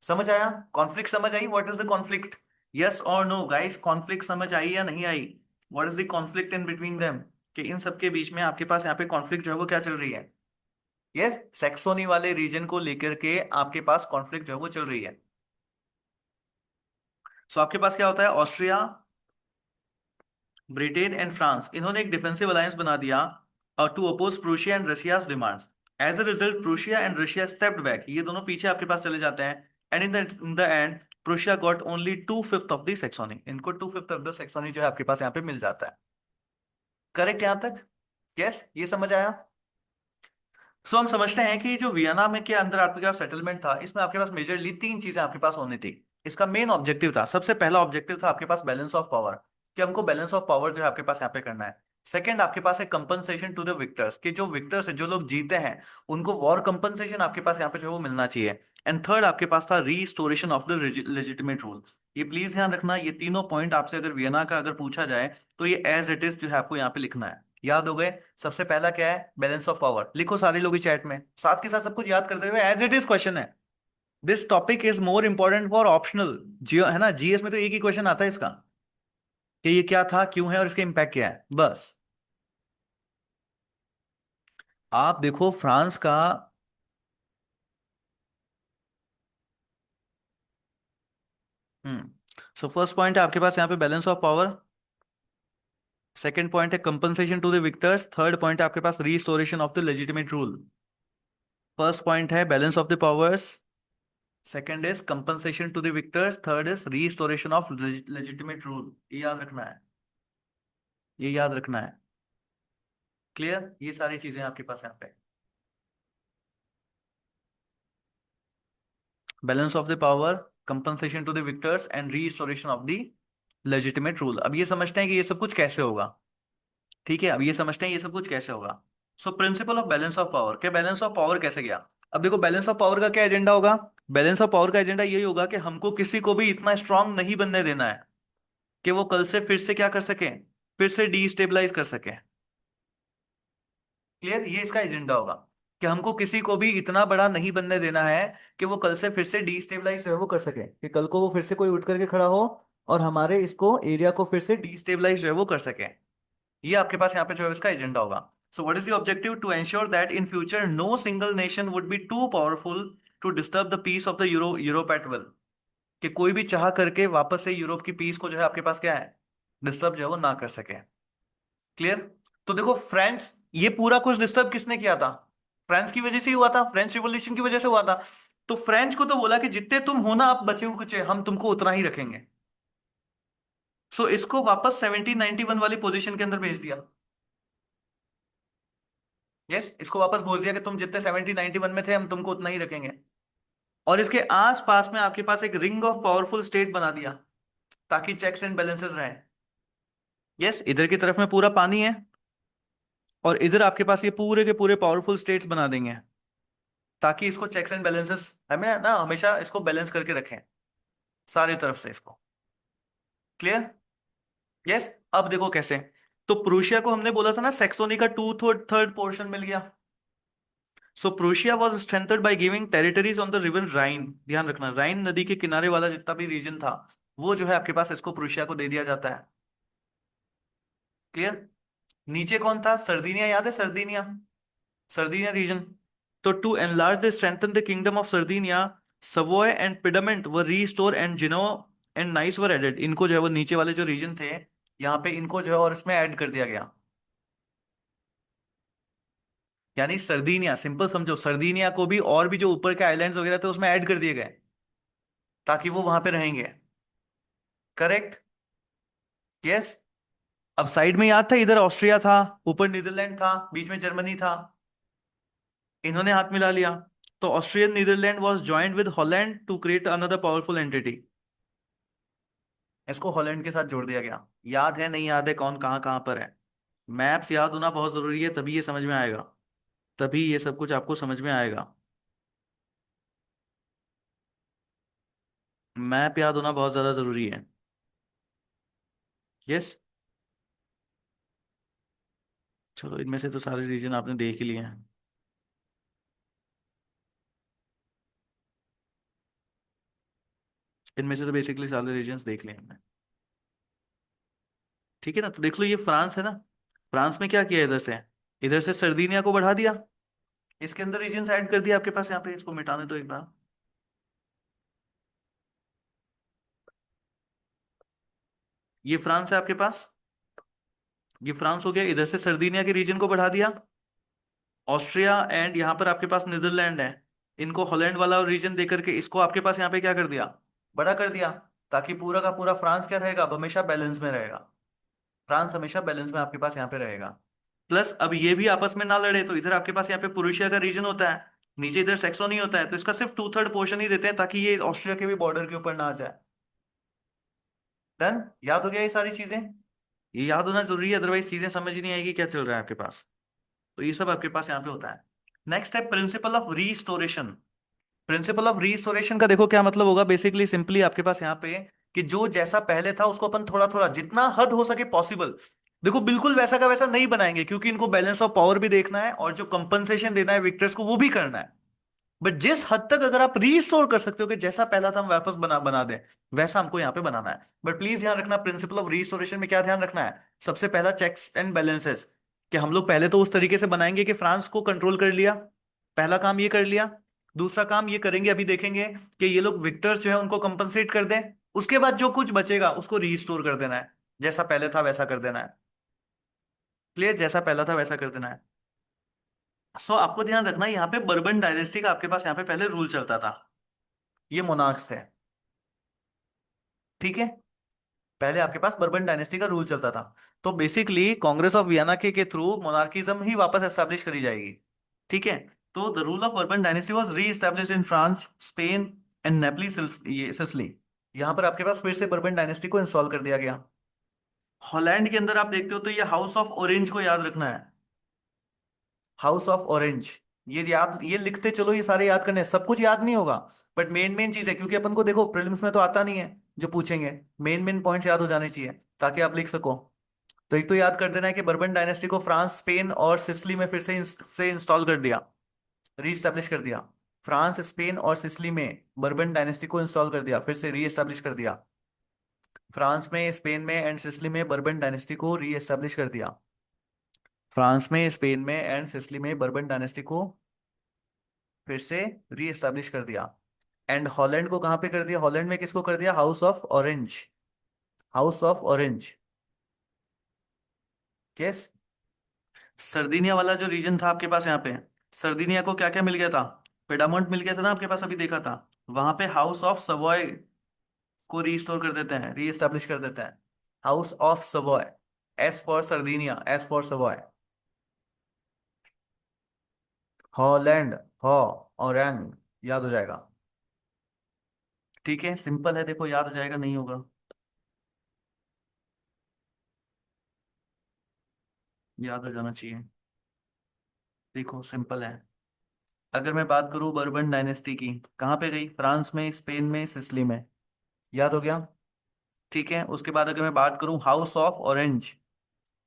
समझ आया? कॉन्फ्लिक्ट समझ आई? What is the conflict? Yes और नो गाइस, कॉन्फ्लिक्ट समझ आई या नहीं आई? What is the conflict in between them? कि इन सबके बीच में आपके पास यहाँ पे कॉन्फ्लिक्ट जो है वो क्या चल रही है? यस, सैक्सोनी वाले रीजन को लेकर के आपके पास कॉन्फ्लिक्ट जो है वो चल रही है। सो आपके पास क्या होता है? ऑस्ट्रिया, ब्रिटेन एंड फ्रांस, इन्होंने एक डिफेंसिव अलायंस बना दिया to oppose Prussia and Russia's demands. As a result Prussia and Russia stepped back, ये दोनों पीछे आपके पास चले जाते हैं। And in the end Prussia got only 2/5 of the Saxony, इनको 2/5 ऑफ द सेक्सोनी जो है आपके पास यहाँ पे मिल जाता है। करेक्ट यहां तक? यस, ये समझ आया? सो हम समझते हैं कि जो वियना में के अंदर आपके पास सेटलमेंट था, इसमें आपके पास मेजरली तीन चीजें आपके पास होनी थी। इसका मेन ऑब्जेक्टिव था, सबसे पहला ऑब्जेक्टिव था आपके पास बैलेंस ऑफ पावर, कि हमको बैलेंस ऑफ पावर जो है आपके पास यहाँ पे करना है। सेकंड आपके पास है कंपनसेशन टू द विक्टर्स, कि जो विक्टर्स है, जो लोग जीते हैं, उनको वॉर कंपनसेशन आपके पास यहाँ पे जो है वो मिलना चाहिए। एंड थर्ड आपके पास था restoration of the legitimate rule. ये प्लीज ध्यान रखना, ये तीनों पॉइंट आपसे अगर वियना का अगर पूछा जाए तो ये एज इट इज जो है आपको यहाँ पे लिखना है। याद हो गए? सबसे पहला क्या है? Balance of power. लिखो सारे लोग चैट में, साथ के साथ सब कुछ याद करते हुए, एज इट इज क्वेश्चन है। This topic is more important for optional geo, है ना? जीएस में तो एक ही क्वेश्चन आता है इसका, कि ये क्या था, क्यों है और इसका इम्पैक्ट क्या है, बस। आप देखो फ्रांस का। हम्म। सो फर्स्ट पॉइंट है आपके पास यहाँ पे balance of power. Second point है compensation to the victors. Third point है आपके पास restoration of the legitimate rule. First point है balance of the powers, second is compensation to the victors, third is restoration of legitimate rule. ये याद रखना है, ये याद रखना है। क्लियर? ये सारी चीजें आपके पास यहाँ पे, balance of the power, compensation to the victors and restoration of the legitimate rule. अब ये समझते हैं कि ये सब कुछ कैसे होगा। ठीक है, अब ये समझते हैं ये सब कुछ कैसे होगा। So principle of balance of power, क्या बैलेंस ऑफ पावर कैसे गया? अब देखो बैलेंस ऑफ पावर का क्या एजेंडा होगा? बैलेंस ऑफ पावर का एजेंडा यही होगा कि हमको किसी को भी इतना स्ट्रांग नहीं बनने देना है कि वो कल से फिर से क्या कर सके, फिर से डीस्टेबलाइज कर सके। क्लियर? ये इसका एजेंडा होगा, कि हमको किसी को भी इतना बड़ा नहीं बनने देना है कि वो कल से फिर से डीस्टेबलाइज वो कर सके, कि कल को वो फिर से कोई उठ करके खड़ा हो और हमारे इसको एरिया को फिर से डीस्टेबलाइज जो है वो कर सके। ये आपके पास यहाँ पे जो है इसका एजेंडा होगा। So what is the objective? To ensure that in future no single nation would be too powerful to disturb the peace of the Europe at will, कि कोई भी चाह करके वापस से यूरोप की पीस को जो है आपके पास क्या है, डिस्टर्ब जो है वो ना कर सके। क्लियर? तो देखो फ्रेंच, ये पूरा कुछ डिस्टर्ब किसने किया था? फ्रांस की वजह से ही हुआ था, फ्रेंच रिवॉल्यूशन की वजह से हुआ था। तो फ्रेंच को तो बोला कि जितने तुम हो ना आप बचे कुचे, हम तुमको उतना ही रखेंगे। सो इसको वापस 1791 वाली पोजीशन के अंदर भेज दिया। यस, इसको वापस बोल दिया कि तुम जितने 1791 में थे हम तुमको उतना ही रखेंगे। और इसके आस पास में आपके पास एक रिंग ऑफ पावरफुल स्टेट बना दिया, ताकि चेक्स एंड बैलेंसेस रहे। यस, इधर की तरफ में पूरा पानी है और इधर आपके पास ये पूरे के पूरे पावरफुल स्टेट्स बना देंगे, ताकि इसको चेक्स एंड बैलेंसेस हमें ना हमेशा इसको बैलेंस करके रखें सारी तरफ से इसको। क्लियर? यस। अब देखो कैसे। तो प्रूशिया को हमने बोला था ना सैक्सोनी का टू थर्ड थर्ड पोर्शन मिल गया। So Prussia was strengthened by giving territories on the river Rhine. ध्यान रखना, राइन नदी के किनारे वाला जितना भी रीजन था, वो जो है आपके पास इसको प्रूशिया को दे दिया जाता है। क्लियर? नीचे कौन था? सर्दिनिया, याद है सर्दिनिया? Sardinia region. तो to enlarge the strengthen the kingdom of Sardinia, Savoy and Piedmont were restore and Genoa and Nice were added. इनको जो है वो नीचे वाले जो रीजन थे, यहाँ पे इनको जो है और इसमें ऐड कर दिया गया। यानी सर्दिनिया, सिंपल समझो, सर्दिनिया को भी और भी जो ऊपर के आइलैंड्स वगैरह थे उसमें ऐड कर दिए गए, ताकि वो वहां पे रहेंगे। करेक्ट? यस। अब साइड में याद था, इधर ऑस्ट्रिया था, ऊपर नीदरलैंड था, बीच में जर्मनी था, इन्होंने हाथ मिला लिया। तो Austrian Netherland was joined with Holland to create another powerful entity. इसको हॉलैंड के साथ जोड़ दिया गया। याद है नहीं याद है कौन कहाँ कहाँ पर है? मैप्स याद होना बहुत जरूरी है, तभी ये समझ में आएगा, तभी ये सब कुछ आपको समझ में आएगा। मैप याद होना बहुत ज्यादा जरूरी है। यस। चलो, इनमें से तो सारे रीजन आपने देख ही लिए हैं। हम्म। इनमें से तो बेसिकली सारे रीजन्स देख लिए हमने। ठीक है ना, तो देख लो ये फ्रांस है ना, फ्रांस में क्या किया इधर से सर्दिनिया को बढ़ा दिया, इसके अंदर रीजन्स ऐड कर दिया आपके पास, यहाँ पे इसको मिटाने दो एक बार। ये फ्रांस है आपके पास, ये फ्रांस हो गया, इधर से सर्दिनिया के रीजन को बढ़ा दिया, ऑस्ट्रिया एंड यहाँ पर आपके पास नीदरलैंड है, इनको हॉलैंड वाला रीजन देकर के इसको आपके पास यहाँ पे क्या कर दिया, बड़ा कर दिया, ताकि पूरा का पूरा फ्रांस क्या रहेगा, अब हमेशा बैलेंस में रहेगा, फ्रांस हमेशा बैलेंस में आपके पास यहाँ पे रहेगा। प्लस अब ये भी आपस में ना लड़े, तो इधर आपके पास यहाँ पे प्रुशिया का रीजन होता है, नीचे इधर सैक्सोनी होता है, तो इसका सिर्फ 2/3 पोर्शन ही देते हैं, ताकि ये ऑस्ट्रिया के भी बॉर्डर के ऊपर ना आ जाए। डन, याद हो गया ये सारी चीजें, ये याद होना जरूरी है, अदरवाइज चीजें समझ ही नहीं आएगी क्या चल रहा है आपके पास। तो ये सब आपके पास यहाँ पे होता है। नेक्स्ट है principle of restoration. Principle of restoration का देखो क्या मतलब होगा, बेसिकली सिंपली आपके पास यहाँ पे कि जो जैसा पहले था उसको अपन थोड़ा थोड़ा जितना हद हो सके पॉसिबल, देखो बिल्कुल वैसा का वैसा नहीं बनाएंगे, क्योंकि इनको बैलेंस ऑफ पावर भी देखना है और जो कंपनसेशन देना है विक्टर्स को वो भी करना है। बट जिस हद तक अगर आप रीस्टोर कर सकते हो कि जैसा पहला था हम वापस बना बना दें, वैसा हमको यहाँ पे बनाना है। बट प्लीज ध्यान रखना, प्रिंसिपल ऑफ रीस्टोरेशन में क्या ध्यान रखना है, सबसे पहला चेक्स एंड बैलेंसेस, कि हम लोग पहले तो उस तरीके से बनाएंगे कि फ्रांस को कंट्रोल कर लिया, पहला काम ये कर लिया, दूसरा काम ये करेंगे अभी देखेंगे कि ये लोग विक्टर्स जो है उनको कंपनसेट कर दें, उसके बाद जो कुछ बचेगा उसको रीस्टोर कर देना है, जैसा पहले था वैसा कर देना है। क्लियर, जैसा पहला था वैसा कर देना है। सो आपको ध्यान रखना है, यहाँ पे बर्बन डायनेस्टी का आपके पास यहाँ पे पहले रूल चलता था, ये मोनार्क्स थे। ठीक है, पहले आपके पास बर्बन डायनेस्टी का रूल चलता था, तो बेसिकली कांग्रेस ऑफ वियना के थ्रू मोनार्किज्म ही वापस एस्टेब्लिश करी जाएगी। ठीक है, तो the rule of Bourbon dynasty was reestablish in France, Spain and Naples, ये सिसिली, यहाँ पर आपके पास फिर से बर्बन डायनेस्टी को इंस्टॉल कर दिया गया। हॉलैंड के अंदर आप देखते हो तो ये हाउस ऑफ ऑरेंज को याद रखना है, हाउस ऑफ ऑरेंज, ये याद, ये लिखते चलो, ये सारे याद करने हैं। सब कुछ याद नहीं होगा, बट मेन मेन चीज है, क्योंकि अपन को देखो प्रीलिम्स में तो आता नहीं है, जो पूछेंगे मेन मेन पॉइंट्स याद हो जाने चाहिए ताकि आप लिख सको। तो एक तो याद कर देना है कि बर्बन डायनेस्टी को फ्रांस, स्पेन और सिसिली में फिर से इंस्टॉल कर दिया, रीस्टैब्लिश कर दिया। फ्रांस, स्पेन और सिसिली में बर्बन डायनेस्टी को इंस्टॉल कर दिया, फिर से रीएस्टैब्लिश कर दिया। फ्रांस में, स्पेन में एंड सिसिली में बर्बन डायनेस्टी को रीएस्टैब्लिश कर दिया। फ्रांस में, स्पेन में एंड सिसिली में बर्बन डायनेस्टी को फिर से रीएस्टैब्लिश कर दिया। एंड हॉलैंड को कहां पे कर दिया, हॉलैंड में किसको कर दिया, house of orange, house of orange. Yes, सर्दिनिया वाला जो रीजन था आपके पास यहाँ पे, सर्दिनिया को क्या क्या मिल गया था, पेडामोंट मिल गया था ना आपके पास, अभी देखा था, वहां पे हाउस ऑफ सवॉय को रीस्टोर कर देते हैं, रीएस्टैब्लिश कर देते हैं, house of Savoy, S for सर्दिनिया, S for Savoy. Holland, हॉ, ऑरेंज, याद हो जाएगा। ठीक है, सिंपल है, देखो याद हो जाएगा, नहीं होगा, याद हो जाना चाहिए। देखो सिंपल है, अगर मैं बात करूं बर्बन डायनेस्टी की, कहाँ पे गई, फ्रांस में, स्पेन में, सिसिली में, याद हो गया। ठीक है, उसके बाद अगर मैं बात करूं House of Orange,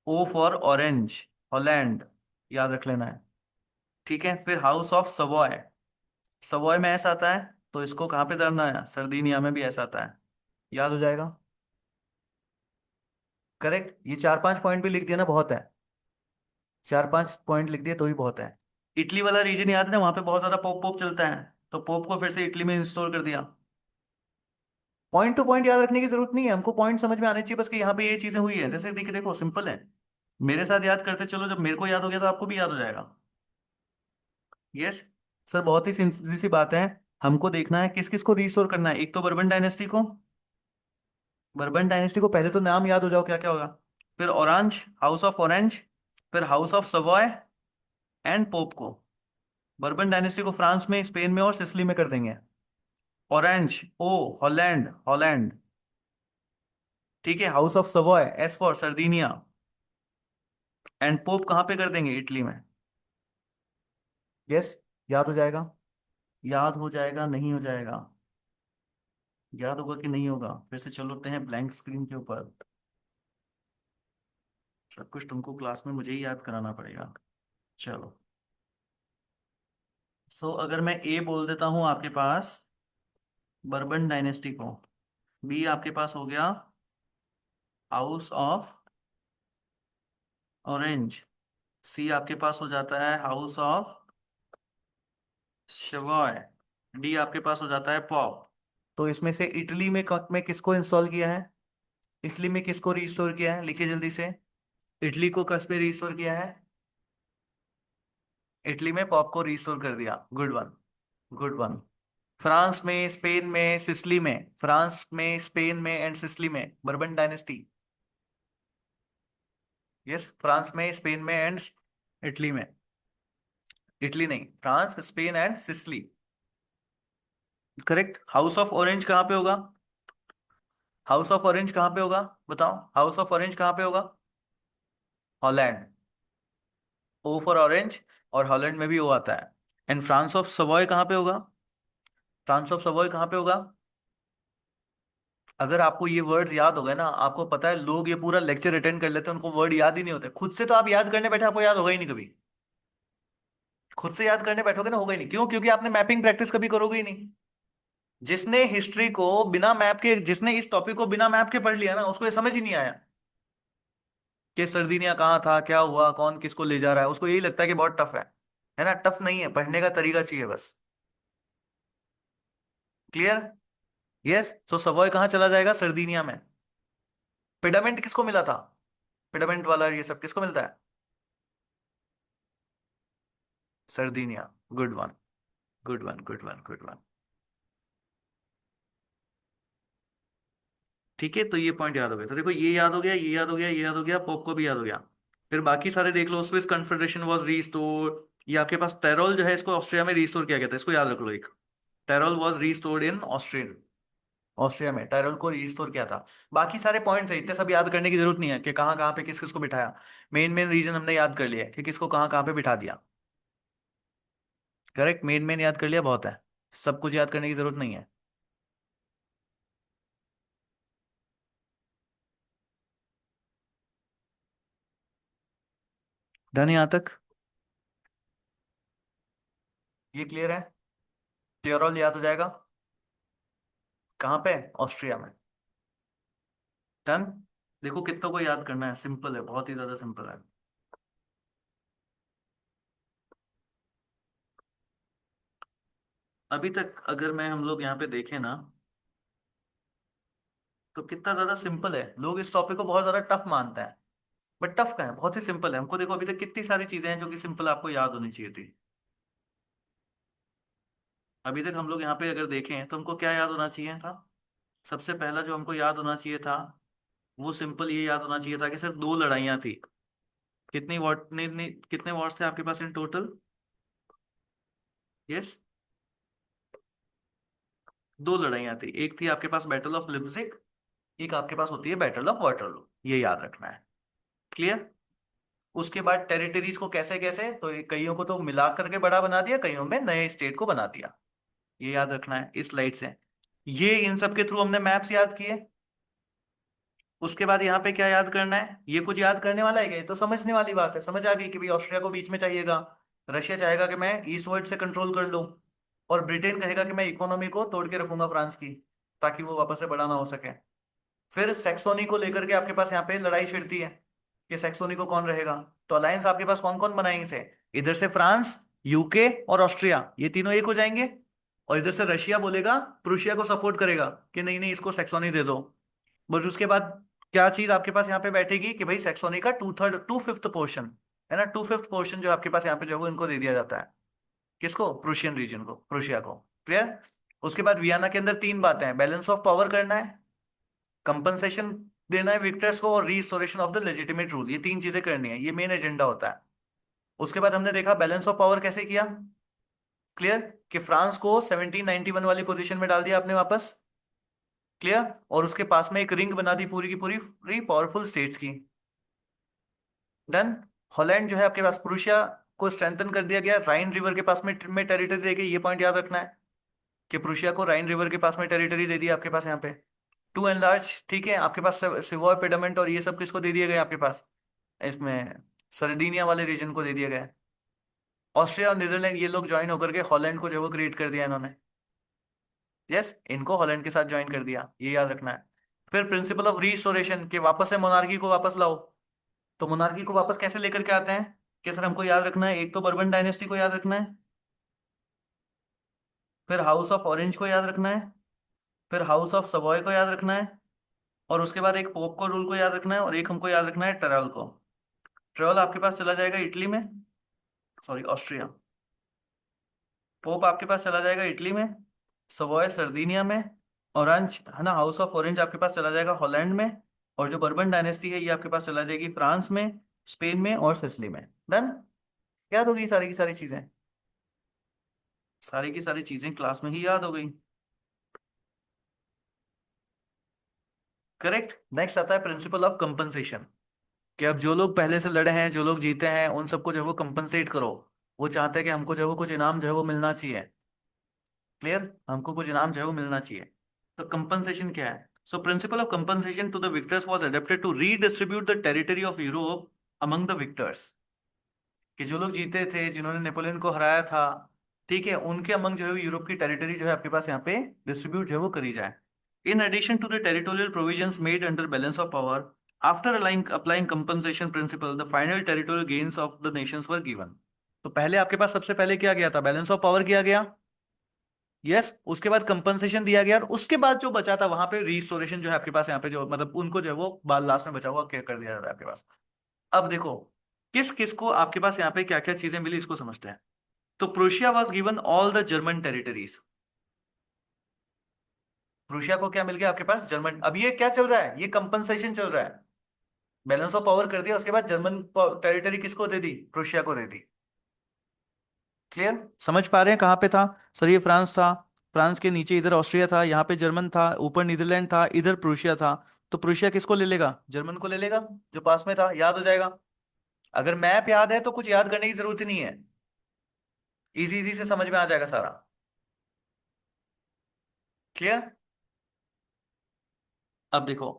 O for Orange, Holland, याद रख लेना है। ठीक है, फिर हाउस ऑफ सवॉय, सवॉय में ऐसा आता है, तो इसको कहाँ पे डालना है, सर्दिनिया में भी ऐसा आता है, याद हो जाएगा। करेक्ट, ये 4-5 पॉइंट भी लिख दिया ना, बहुत है, 4-5 पॉइंट लिख दिए तो ही बहुत है। इटली वाला रीजन याद है ना, वहां पे बहुत ज्यादा पोप पोप चलता है, तो पोप को फिर से इटली में इंस्टॉल कर दिया। पॉइंट टू पॉइंट याद रखने की जरूरत नहीं है, हमको पॉइंट समझ में आने चाहिए बस कि यहाँ पे ये चीजें हुई है, जैसे देखिए, देखो सिंपल है, मेरे साथ याद करते चलो, जब मेरे को याद हो गया तो आपको भी याद हो जाएगा। यस सर, बहुत ही सीधी सी बात है, हमको देखना है किस किस को रिस्टोर करना है, एक तो बर्बन डायनेस्टी को, बर्बन डायनेस्टी को पहले तो नाम याद हो जाओ क्या क्या होगा, फिर ऑरेंज, हाउस ऑफ ऑरेंज, फिर house of Savoy and pope को। बर्बन डायनेस्टी को फ्रांस में, स्पेन में और सिसिली में कर देंगे, ऑरेंज, ओ, हॉलैंड, हॉलैंड। ठीक है, house of Savoy, S for सर्दिनिया, and pope कहाँ पे कर देंगे, इटली में। यस, याद हो जाएगा, याद हो जाएगा, नहीं हो जाएगा, याद होगा कि नहीं होगा, फिर से चलते हैं ब्लैंक स्क्रीन के ऊपर, सब कुछ तुमको क्लास में मुझे ही याद कराना पड़ेगा। चलो, सो अगर मैं ए बोल देता हूं आपके पास बर्बन डायनेस्टी को, बी आपके पास हो गया हाउस ऑफ ऑरेंज। सी आपके पास हो जाता है हाउस ऑफ शवॉय। डी आपके पास हो जाता है पॉप। तो इसमें से इटली में किसको इंस्टॉल किया है? इटली में किसको रिस्टोर किया है, लिखिए जल्दी से। इटली को किस पे रिस्टोर किया है? इटली में पॉप को रिस्टोर कर दिया, good one, good one. France में, स्पेन में, सिसिली में, फ्रांस में, स्पेन में एंड सिसिली में बर्बन डायनेस्टी। यस, फ्रांस में, स्पेन में एंड इटली में। इटली नहीं, France, Spain and Sicily. Correct. House of orange कहाँ पे होगा? हाउस ऑफ ऑरेंज कहाँ पे होगा? बताओ, हाउस ऑफ ऑरेंज कहाँ पे होगा? हॉलैंड। ओ फॉर ऑरेंज, और हॉलैंड में भी ओ आता है। एंड फ्रांस ऑफ सवॉय कहाँ पे होगा? फ्रांस ऑफ सवॉय कहाँ पे होगा? अगर आपको ये वर्ड्स याद हो गए ना, आपको पता है लोग ये पूरा लेक्चर अटेंड कर लेते हैं, उनको वर्ड याद ही नहीं होते। खुद से तो आप याद करने बैठे, आपको याद होगा ही नहीं कभी। खुद से याद करने बैठोगे ना, होगा ही नहीं। क्यों? क्योंकि आपने मैपिंग प्रैक्टिस कभी करोगे ही नहीं। जिसने हिस्ट्री को बिना मैप के, जिसने इस टॉपिक को बिना मैप के पढ़ लिया ना, उसको ये समझ ही नहीं आया कि सर्दिनिया कहाँ था, क्या हुआ, कौन किसको ले जा रहा है। उसको यही लगता है कि बहुत टफ है ना? टफ नहीं है, पढ़ने का तरीका चाहिए बस। क्लियर? यस। सो सवॉय कहाँ चला जाएगा? सर्दिनिया में। पिडामेंट किसको मिला था? पिडामेंट वाला ये सब किसको मिलता है? सर्दिनिया। Good one, good one, good one, good one. ठीक है, तो ये पॉइंट याद हो गया। तो देखो, ये याद हो गया, ये याद हो गया, ये याद हो गया, पोप को भी याद हो गया। फिर बाकी सारे देख लो। Swiss confederation was restored. ये आपके पास टेरोल जो है, इसको ऑस्ट्रिया में रीस्टोर किया गया था, इसको याद रख लो एक। Tyrol was restored in Austrian, Austria में टेरोल को रीस्टोर किया था। बाकी सारे पॉइंट्स है, इतने सब याद करने की जरूरत नहीं है कि कहाँ कहाँ पे किस किस को बिठाया। मेन मेन रीजन हमने याद कर लिया है कि किसको कहाँ कहाँ पे बिठा दिया। करेक्ट, मेन मेन याद कर लिया, बहुत है। सब कुछ याद करने की जरूरत नहीं है। डन यहाँ तक? ये क्लियर है? टेरोल याद हो जाएगा। कहाँ पे? ऑस्ट्रिया में। डन। देखो कितनों को याद करना है, सिंपल है, बहुत ही ज्यादा सिंपल है। अभी तक अगर मैं हम लोग यहाँ पे देखें ना, तो कितना ज्यादा सिंपल है। लोग इस टॉपिक को बहुत ज्यादा टफ मानते हैं, बट टफ का है, बहुत ही सिंपल है। हमको देखो अभी तक कितनी सारी चीजें हैं जो कि सिंपल आपको याद होनी चाहिए थी। अभी तक हम लोग यहाँ पे अगर देखें तो हमको क्या याद होना चाहिए था? सबसे पहला जो हमको याद होना चाहिए था, वो सिंपल ये याद होना चाहिए था कि सिर्फ दो लड़ाइयाँ थी। कितनी वॉट ने कितने वॉर्स थे आपके पास इन टोटल? यस, दो लड़ाइयाँ थी। एक थी आपके पास बैटल ऑफ लिप्जिक, एक आपके पास होती है बैटल ऑफ वाटरलू, ये याद रखना है। क्लियर? उसके बाद टेरिटरीज को कैसे कैसे, तो ये कईयों को तो मिला करके बड़ा बना दिया, कईयों में नए स्टेट को बना दिया। ये याद रखना है इस स्लाइड से। ये इन सब के थ्रू हमने मैप्स याद किए। उसके बाद यहाँ पे क्या याद करना है? ये कुछ याद करने वाला है क्या? ये तो समझने वाली बात है, समझ आ गई कि भाई ऑस्ट्रिया को बीच में चाहिएगा। रशिया चाहेगा कि मैं ईस्टवर्ड से कंट्रोल कर लूं, और ब्रिटेन कहेगा कि मैं इकोनॉमी को तोड़ के रखूंगा फ्रांस की, ताकि वो वापस से बड़ा ना हो सके। फिर सेक्सोनी को लेकर के आपके पास यहाँ पे लड़ाई छिड़ती है कि सेक्सोनी को कौन रहेगा। तो अलायंस आपके पास कौन कौन बनाएंगे से? इधर से फ्रांस, यूके और ऑस्ट्रिया, ये तीनों एक हो जाएंगे। और इधर से रशिया बोलेगा, प्रूशिया को सपोर्ट करेगा कि नहीं नहीं, इसको सेक्सोनी दे दो। बट उसके बाद क्या चीज आपके पास यहाँ पे बैठेगी कि भाई सेक्सोनी का two third, two fifth portion है ना, टू फिफ्थ पोर्शन जो आपके पास यहाँ पे जो है वो इनको दे दिया जाता है। किसको? प्रूशियन रीजन को, प्रूशिया को। क्लियर? उसके बाद वियना के अंदर तीन बातें हैं: बैलेंस ऑफ पावर करना है, कंपनसेशन देना है विक्टर्स को, और restoration of the legitimate rule. ये तीन चीजें करनी है, ये मेन एजेंडा होता है। उसके बाद हमने देखा बैलेंस ऑफ पावर कैसे किया। क्लियर? कि फ्रांस को 1791 वाली पोजीशन में डाल दिया आपने वापस। क्लियर? और उसके पास में एक रिंग बना दी पूरी की पूरी फ्री पावरफुल स्टेट्स की। डन। हॉलैंड जो है आपके पास, प्रूशिया को स्ट्रेंथन कर दिया गया राइन रिवर के पास में टेरिटरी देके। ये पॉइंट याद रखना है कि प्रूशिया को राइन रिवर के पास में टेरिटरी दे दी आपके पास यहाँ पे। टू एंड लार्ज, ठीक है, आपके पास सिवॉय पेडामेंट और ये सब किसको दे दिए गए आपके पास? इसमें सर्डिनिया वाले रीजन को दे दिया गया। ऑस्ट्रिया और नीदरलैंड ये लोग ज्वाइन होकर के हॉलैंड को जो वो क्रिएट कर दिया इन्होंने। यस, इनको हॉलैंड के साथ ज्वाइन कर दिया, ये याद रखना है। फिर प्रिंसिपल ऑफ रीस्टोरेशन के वापस से मोनार्की को वापस लाओ। तो मोनार्की को वापस कैसे लेकर के आते हैं कि सर हमको याद रखना है, एक तो बर्बन डायनेस्टी को याद रखना है, फिर हाउस ऑफ ऑरेंज को याद रखना है, फिर हाउस ऑफ सवॉय को याद रखना है, और उसके बाद एक पोप को रूल को याद रखना है, और एक हमको याद रखना है टेरल को। टेरल आपके पास चला जाएगा इटली में, सॉरी ऑस्ट्रिया। पोप आपके पास चला जाएगा इटली में, सवॉय सर्दिनिया में, ऑरेंज है ना, हाउस ऑफ ऑरेंज आपके पास चला जाएगा हॉलैंड में, और जो बर्बन डायनेस्टी है ये आपके पास चला जाएगी फ्रांस में, स्पेन में और सिसिली में। डन। याद होगी सारी की सारी चीजें, सारी की सारी चीजें क्लास में ही याद हो गई। करेक्ट। नेक्स्ट आता है प्रिंसिपल ऑफ कंपनसेशन, कि अब जो लोग पहले से लड़े हैं, जो लोग जीते हैं, उन सबको जो है वो कंपनसेट करो। वो चाहते हैं कि हमको जो है वो कुछ इनाम जो है वो मिलना चाहिए। क्लियर, हमको कुछ इनाम जो है वो मिलना चाहिए। तो कंपनसेशन क्या है? So principle of compensation to the victors was adapted to redistribute the territory of Europe among the victors. कि जो लोग जीते थे, जिन्होंने नेपोलियन को हराया था, ठीक है, उनके अमंग जो है यूरोप की टेरिटरी जो है आपके पास यहाँ पे डिस्ट्रीब्यूट जो है वो करी जाए। In addition to the territorial provisions made under balance of power, after applying compensation principle, the final territorial gains of the nations were given. तो पहले आपके पास सबसे पहले क्या गया था? बैलेंस ऑफ पावर किया गया। यस, उसके बाद कंपनसेशन दिया गया, और उसके बाद जो बचा था वहां पे रिस्टोरेशन जो है आपके पास यहाँ पे जो मतलब उनको जो है वो बाद लास्ट में बचा हुआ क्या कर दिया जाता है आपके पास। अब देखो किस किस को आपके पास यहाँ पे क्या क्या चीजें मिली, इसको समझते हैं। तो Prussia was given all the German territories. Prussia को क्या मिल गया आपके पास? जर्मन। अब ये क्या चल रहा है? ये कंपनसेशन चल रहा है। बैलेंस ऑफ पावर कर दिया, उसके बाद जर्मन टेरिटरी किसको दे दी? प्रूशिया को दे दी। क्लियर, समझ पा रहे हैं कहाँ पे था? सर ये फ्रांस था, फ्रांस के नीचे इधर ऑस्ट्रिया था, यहाँ पे जर्मन था, ऊपर नीदरलैंड था, इधर प्रूशिया था। तो प्रूशिया किसको ले लेगा? जर्मन को ले लेगा, जो पास में था, याद हो जाएगा। अगर मैप याद है तो कुछ याद करने की जरूरत ही नहीं है, इजी इजी से समझ में आ जाएगा सारा। क्लियर। अब देखो,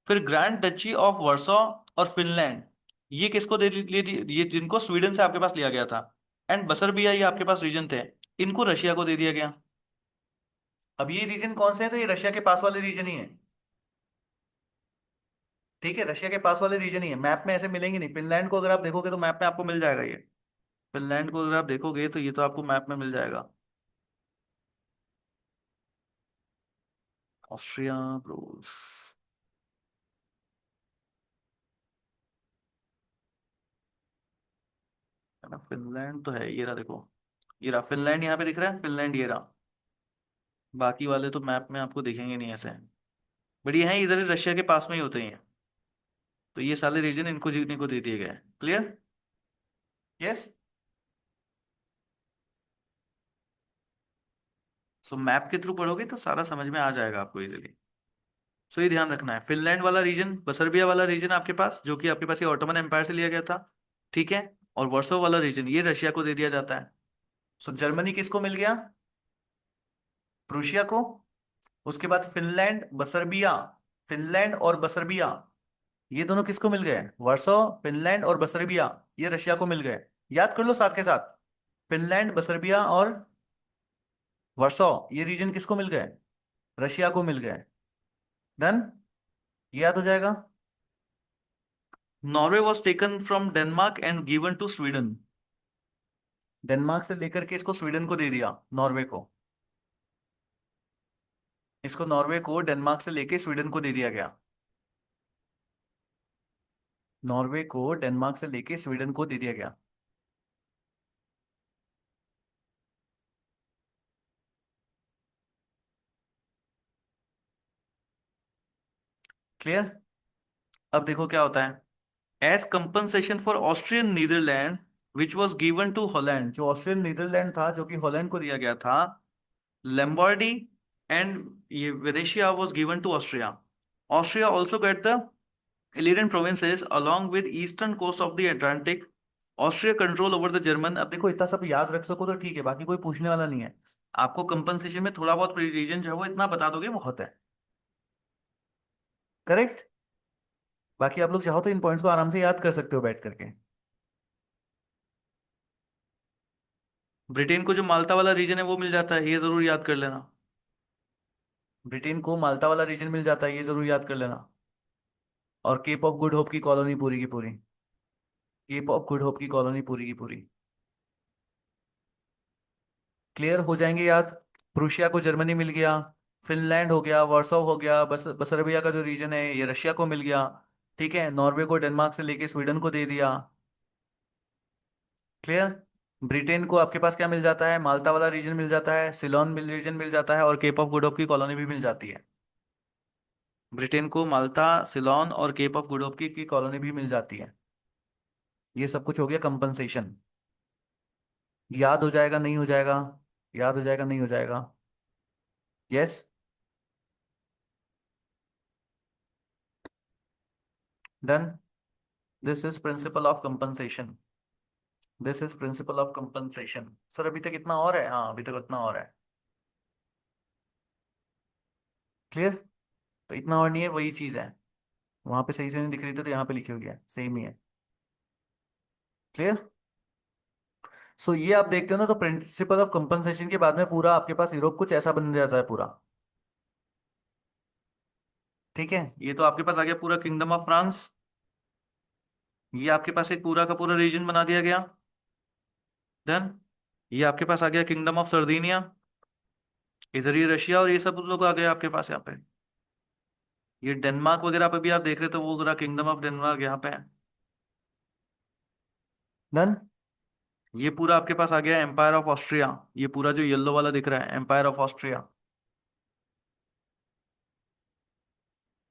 फिर ग्रैंड डची ऑफ वर्सो और फिनलैंड, ये किसको ये जिनको स्वीडन से आपके पास लिया गया था, एंड बसरबिया, ये आपके पास रीजन थे, इनको रशिया को दे दिया गया। अब ये रीजन कौन से हैं? तो ये रशिया के पास वाले रीजन ही है। ठीक है, रशिया के पास वाले रीजन ही है, मैप में ऐसे मिलेंगे नहीं। फिनलैंड को अगर आप देखोगे तो मैप में आपको मिल जाएगा ये। फिनलैंड को अगर आप देखोगे तो ये तो आपको मैप में मिल जाएगा। ऑस्ट्रिया, प्रूस, है ना, फिनलैंड तो है, ये रहा देखो, ये रहा फिनलैंड, यहाँ पे दिख रहा है फिनलैंड, ये रहा। बाकी वाले तो मैप में आपको दिखेंगे नहीं ऐसे, बट ये हैं इधर ही रशिया के पास में ही होते हैं। तो ये सारे रीजन इनको जीतने को दे दिए गए। क्लियर। यस। सो मैप के थ्रू पढ़ोगे तो सारा समझ में आ जाएगा आपको इजीली। सो ये ध्यान रखना है, फिनलैंड वाला रीजन, बसर्बिया वाला रीजन आपके पास, जो कि आपके पास ये ऑटोमन एम्पायर से लिया गया था, ठीक है, और वर्सो वाला रीजन ये रशिया को दे दिया जाता है। सो जर्मनी किसको मिल गया? प्रूशिया को। उसके बाद फिनलैंड, बसर्बिया, फिनलैंड और बसर्बिया, ये दोनों किसको मिल गए? वर्सो, फिनलैंड और बसर्बिया, ये रशिया को मिल गए। याद कर लो साथ के साथ, फिनलैंड, बसर्बिया और वर्सो, ये रीजन किसको मिल गए? रशिया को मिल गए। डन, याद हो जाएगा। Norway was taken from Denmark and given to Sweden. Denmark से लेकर के इसको स्वीडन को दे दिया, नॉर्वे को। इसको नॉर्वे को डेनमार्क से लेके स्वीडन को दे दिया गया। नॉर्वे को डेनमार्क से लेके स्वीडन को दे दिया गया। क्लियर। अब देखो क्या होता है। As compensation for Austrian Netherland which was given to Holland, जो ऑस्ट्रियन नीदरलैंड था जो कि हॉलैंड को दिया गया था, लैम्बार्डी एंड ये Venetia was given to Austria. Austria also get the Illyrian provinces along with eastern coast of the Atlantic. Austria control over the German। अब देखो इतना सब याद रख सको तो ठीक है, बाकी कोई पूछने वाला नहीं है। आपको कंपनसेशन में थोड़ा बहुत रीजन जो है वो इतना बता दोगे बहुत है। करेक्ट। बाकी आप लोग चाहो तो इन पॉइंट्स को आराम से याद कर सकते हो बैठ करके। ब्रिटेन को जो माल्टा वाला रीजन है वो मिल जाता है, ये जरूर याद कर लेना। ब्रिटेन को माल्टा वाला रीजन मिल जाता है, ये जरूर याद कर लेना। और केप ऑफ गुड होप की कॉलोनी पूरी की पूरी, केप ऑफ गुड होप की कॉलोनी पूरी की पूरी। क्लियर हो जाएंगे याद। प्रूशिया को जर्मनी मिल गया, फिनलैंड हो गया, वार्सो हो गया, बस बसरबिया का जो रीजन है ये रशिया को मिल गया। ठीक है, नॉर्वे को डेनमार्क से लेके स्वीडन को दे दिया। क्लियर। ब्रिटेन को आपके पास क्या मिल जाता है, माल्टा वाला रीजन मिल जाता है, सिलोन मिल रीजन मिल जाता है, और केप ऑफ गुड होप की कॉलोनी भी मिल जाती है। ब्रिटेन को माल्टा, सिलोन और केप ऑफ गुड होप की कॉलोनी भी मिल जाती है। ये सब कुछ हो गया कंपनसेशन। याद हो जाएगा नहीं हो जाएगा, याद हो जाएगा नहीं हो जाएगा। Yes. Done. This is principal of compensation. This is principal of compensation. Sir अभी तक इतना और है, हाँ अभी तक इतना और है। क्लियर। तो इतना और नहीं है, वही चीज है। वहां पे सही से नहीं दिख रही थी तो यहाँ पे लिखी हुई है, सेम ही है। क्लियर। सो ये आप देखते हो ना, तो प्रिंसिपल ऑफ कंपनसेशन के बाद में पूरा आपके पास यूरोप कुछ ऐसा बन जाता है पूरा। ठीक है, ये तो आपके पास आ गया पूरा किंगडम ऑफ फ्रांस। ये आपके पास एक पूरा का पूरा रीजन बना दिया गया। देन ये आपके पास आ गया किंगडम ऑफ सर्दिनिया। इधर ये रशिया और ये सब लोग आ गए आपके पास यहाँ पे। ये डेनमार्क वगैरह पे भी आप देख रहे, तो वो पूरा किंगडम ऑफ डेनमार्क यहाँ पे है। डन। ये पूरा आपके पास आ गया एम्पायर ऑफ ऑस्ट्रिया। ये पूरा जो येलो वाला दिख रहा है, empire of Austria.